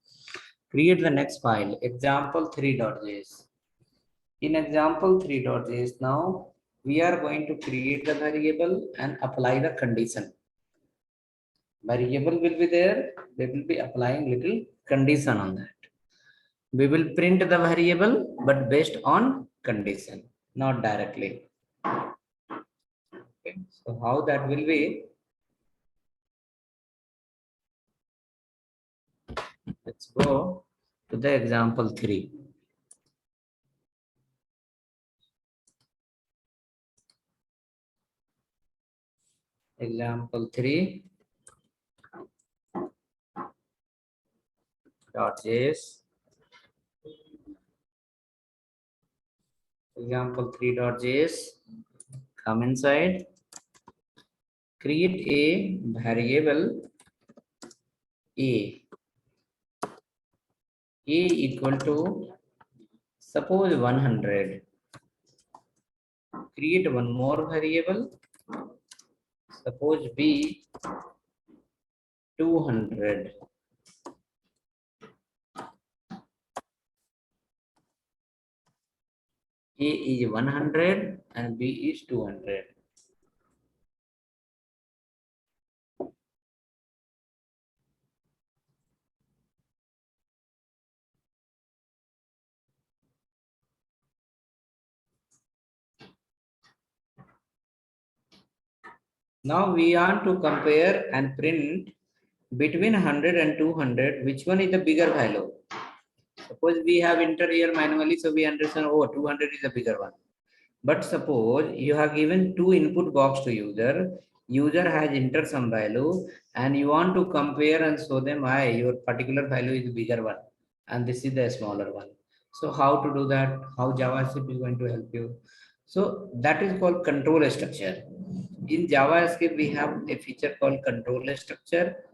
Create the next file, example3.js. In example3.js, now we are going to create the variable and apply the condition. Variable will be there, we will be applying little condition on that. We will print the variable, but based on condition, not directly. Okay, so how that will be? Let's go to the example 3. Example 3.js. Example3.js. Come inside. Create a variable a. A equal to, suppose 100. Create one more variable. Suppose b 200. A is 100 and b is 200. Now we want to compare and print between 100 and 200, which one is the bigger value? Suppose we have entered here manually, so we understand, oh, 200 is a bigger one. But suppose you have given two input box to user, user has entered some value, and you want to compare and show them why your particular value is the bigger one, and this is the smaller one. So how to do that? How JavaScript is going to help you? So that is called control structure. In JavaScript, we have a feature called control structure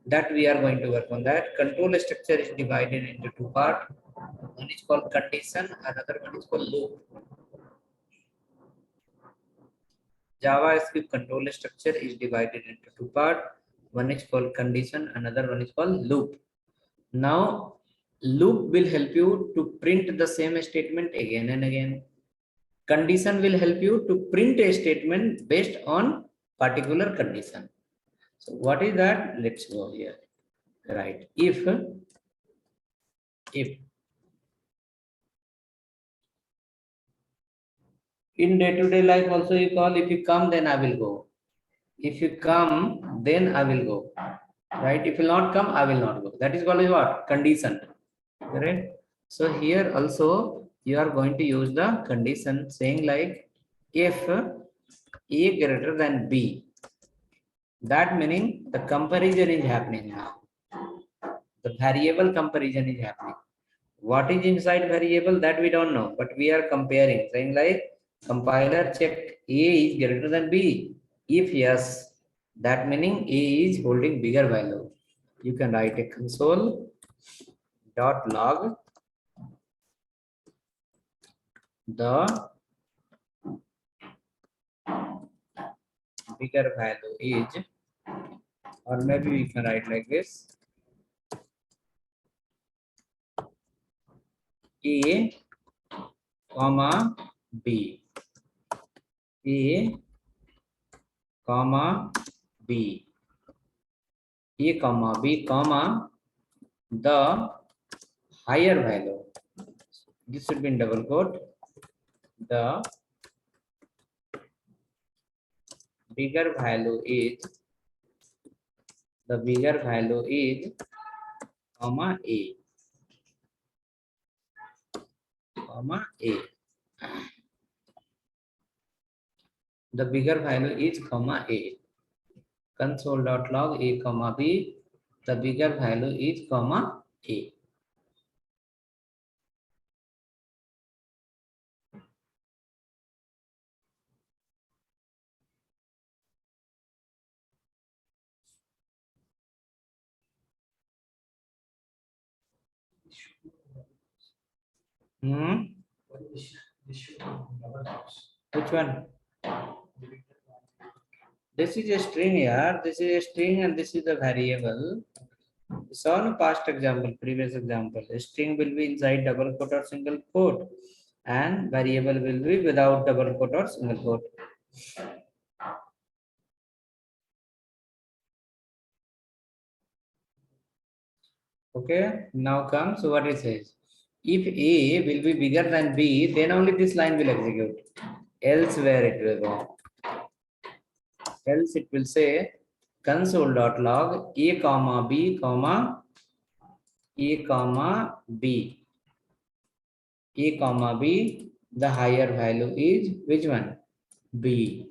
that we are going to work on that. Control structure is divided into two parts. One is called condition, another one is called loop. JavaScript control structure is divided into two parts. One is called condition, another one is called loop. Now, loop will help you to print the same statement again and again. Condition will help you to print a statement based on particular condition. So what is that? Let's go here. Right. If in day-to-day life also you call, if you come, then I will go. If you come, then I will go. Right? If you will not come, I will not go. That is called what? Condition. Correct? So here also you are going to use the condition saying like if A greater than B. That meaning the comparison is happening now. The variable comparison is happening. What is inside variable that we don't know, but we are comparing, saying like compiler check A is greater than B. If yes, that meaning A is holding bigger value. You can write a console dot log the bigger value is, or maybe we can write like this, A comma B. A comma B. A comma B comma the higher value. This should be in double quote. The bigger value is comma a comma a. The bigger value is comma a. Console.log a comma b. The bigger value is comma a. Hmm? Which one? This is a string here. This is a string and this is a variable. So no past example, previous example. A string will be inside double quote or single quote, and variable will be without double quote or single quote. Okay, now comes what it says. If A will be bigger than B, then only this line will execute. Else where it will go. Else it will say console.log A comma B comma A comma B. A comma B, the higher value is which one? B.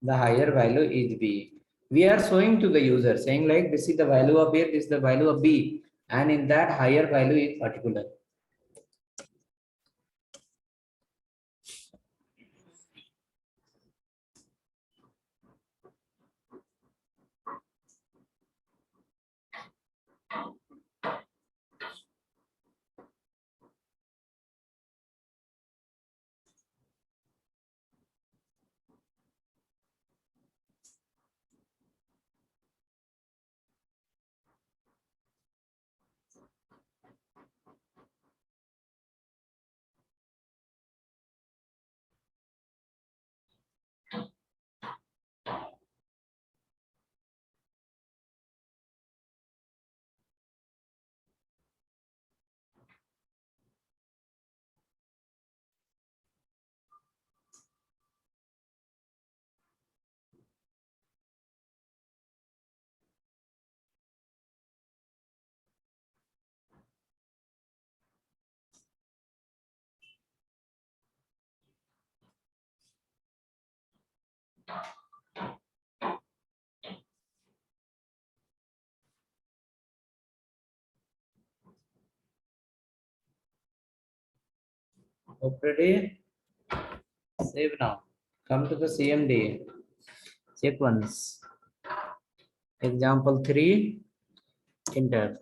The higher value is B. We are showing to the user saying like this is the value of A, this is the value of B, and in that higher value is particular. Ready? Save now. Come to the CMD. Check once. Example 3. Enter.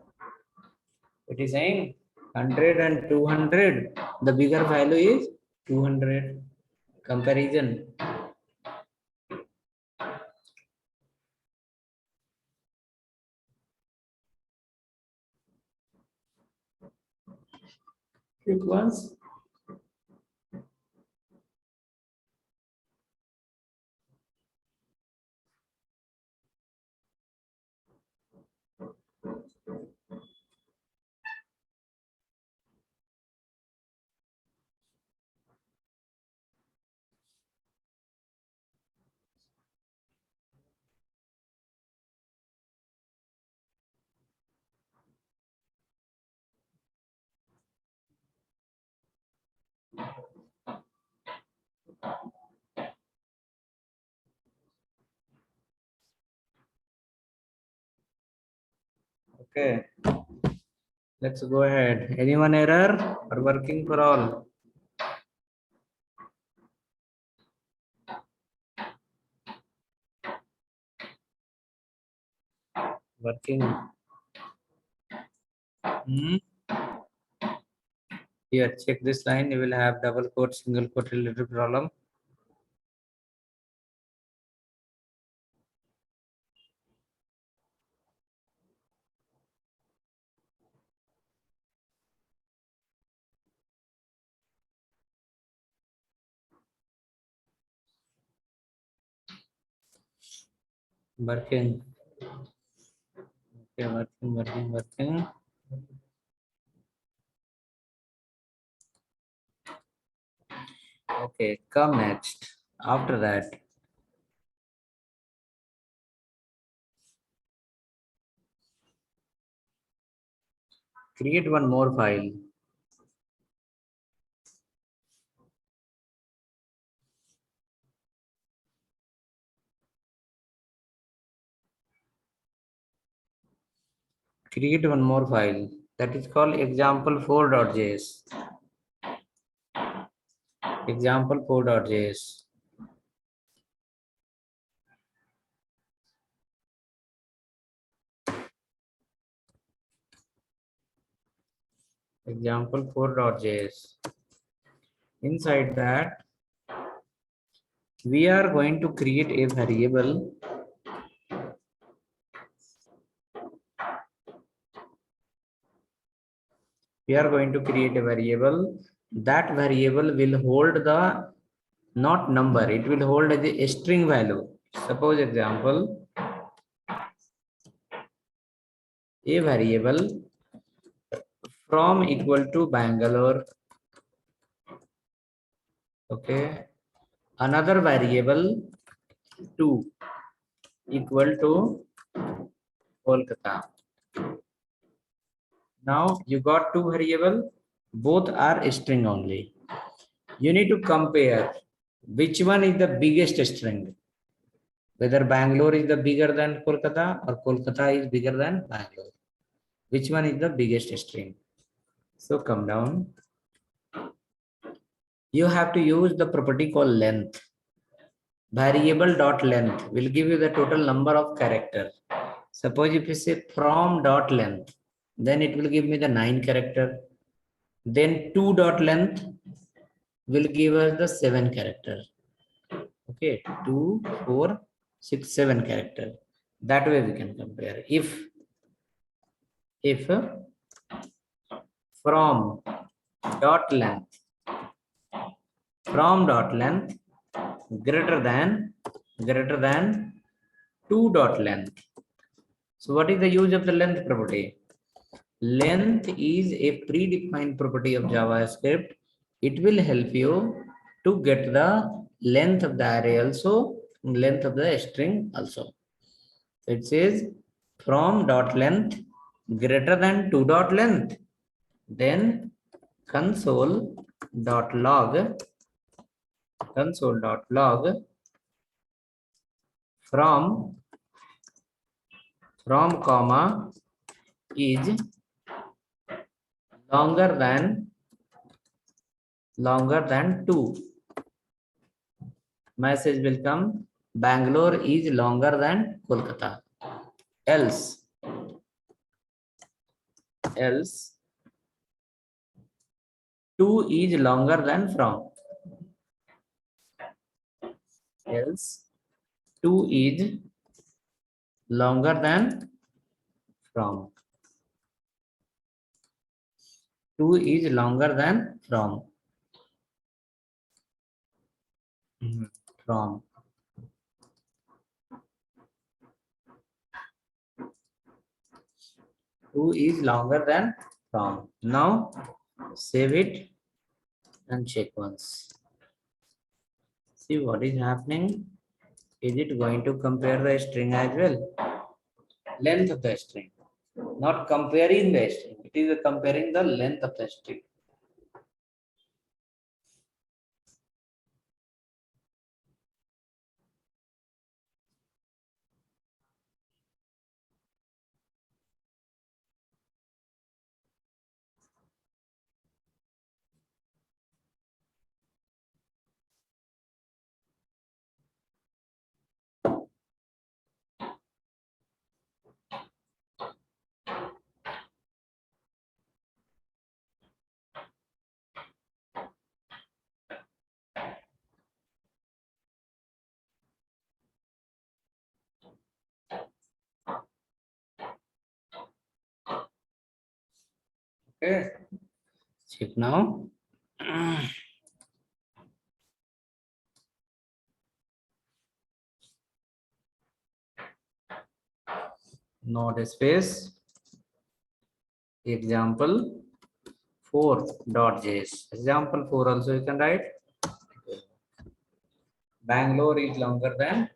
It is saying 100 and 200. The bigger value is 200. Comparison. Click once. Okay. Let's go ahead. Anyone error or working for all? Working. Here, check this line. You will have double quote, single quote related problem. Working. Okay, working. Okay, come next. After that, Create one more file. Create one more file that is called example4.js. Example4.js. Example4.js. Inside that, we are going to create a variable. We are going to create a variable. That variable will hold the not number. It will hold as a string value. Suppose example, a variable from equal to Bangalore. Okay. Another variable 2 equal to Kolkata. Now you got two variable, both are string only. You need to compare which one is the biggest string, whether Bangalore is the bigger than Kolkata or Kolkata is bigger than Bangalore. Which one is the biggest string? So come down. You have to use the property called length. Variable dot length will give you the total number of character. Suppose if you say from dot length, then it will give me the 9 character. Then 2 dot length will give us the 7 character. Okay, 2, 4, 6, 7 character. That way we can compare. If from dot length greater than 2 dot length. So what is the use of the length property? Length is a predefined property of JavaScript. It will help you to get the length of the array also, length of the string also. It says from dot length greater than 2 dot length, then console dot log from comma is longer than 2. Message will come, Bangalore is longer than Kolkata. Else 2 is longer than from. Else 2 is longer than from. 2 is longer than from. From. 2 is longer than from. Now save it and check once. See what is happening. Is it going to compare the string as well? Length of the string. Not comparing the string. It is comparing the length of the string. Okay. Check now. Not a space. Example 4.js. Example 4 also you can write. Bangalore is longer than.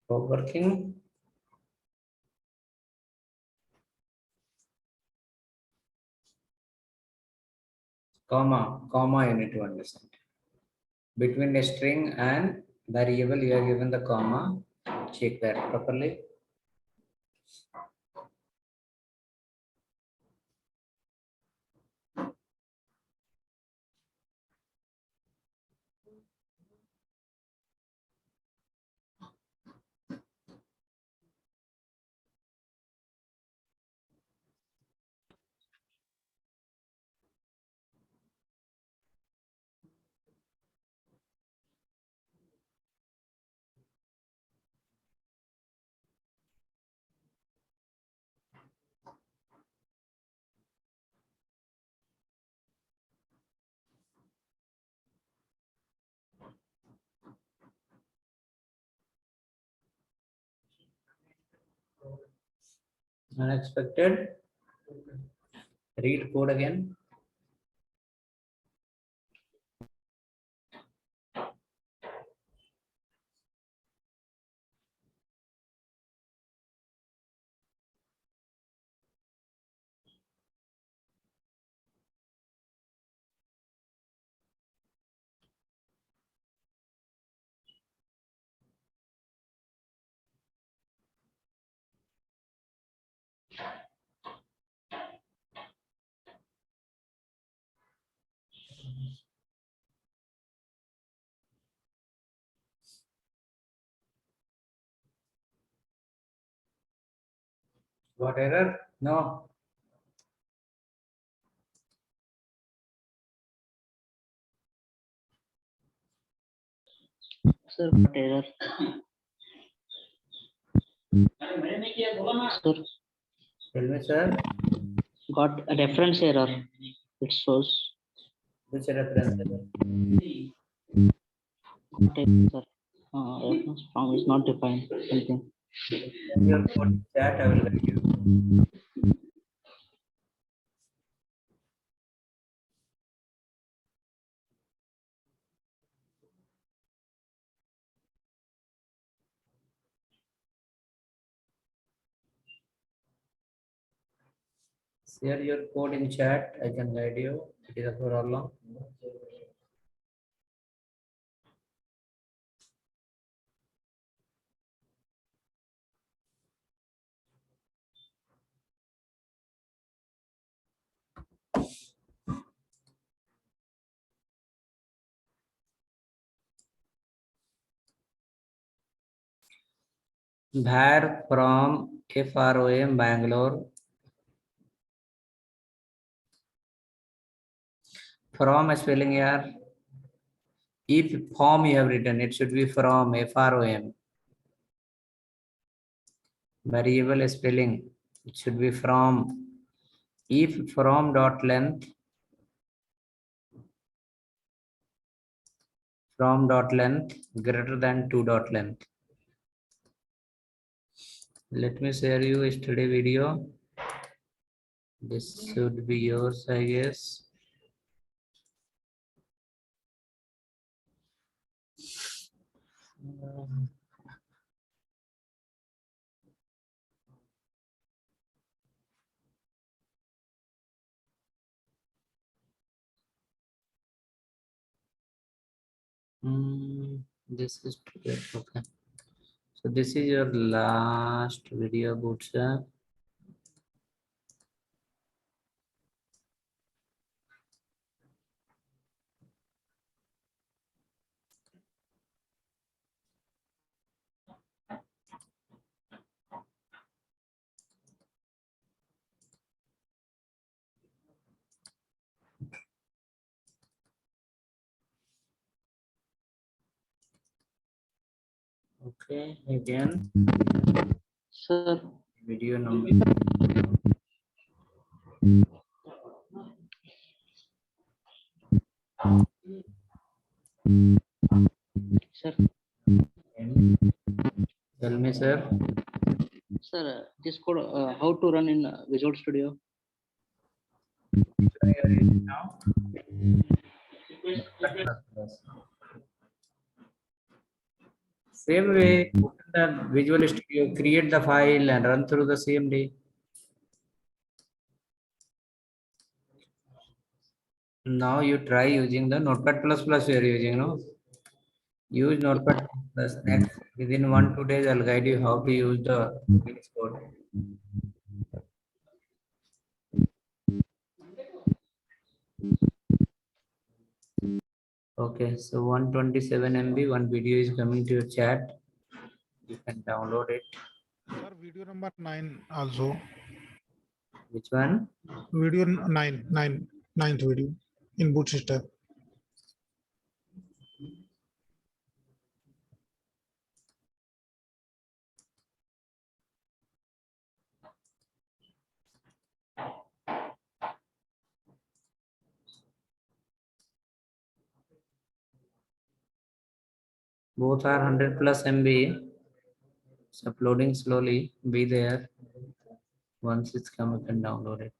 Stop working. Comma you need to understand. Between a string and variable, you are given the comma. Check that properly. Unexpected. Read code again. What error? No. Sir, what error? Sir, Tell me, sir. got a reference error. It shows. Which reference error? Got a, sir. Reference from is not defined. Something. Send your code in chat. I will guide you. Share your code in chat. I can guide you. It is a problem. Var from FROM Bangalore. From spelling here. If form you have written, it should be from FROM. Variable spelling, it should be from. If from dot length, from dot length greater than 2 dot length. Let me share you yesterday video. This should be yours, I guess. This is okay. So this is your last video, Bootstrap. Okay, again, Sir, video number. sir, Tell me, sir. sir, this code how to run in Visual Studio? Now. Same way, open the Visual Studio, create the file and run through the CMD. Now you try using the Notepad++ you are using, no? Use Notepad++. Next, within 1-2 days, I'll guide you how to use the VS Code. Okay, so 127 MB, one video is coming to your chat. You can download it. Sir, video number 9 also. Which one? Video ninth video in Bootstrap. Both are 100+ MB. It's uploading slowly. Be there. Once it's come, you can download it.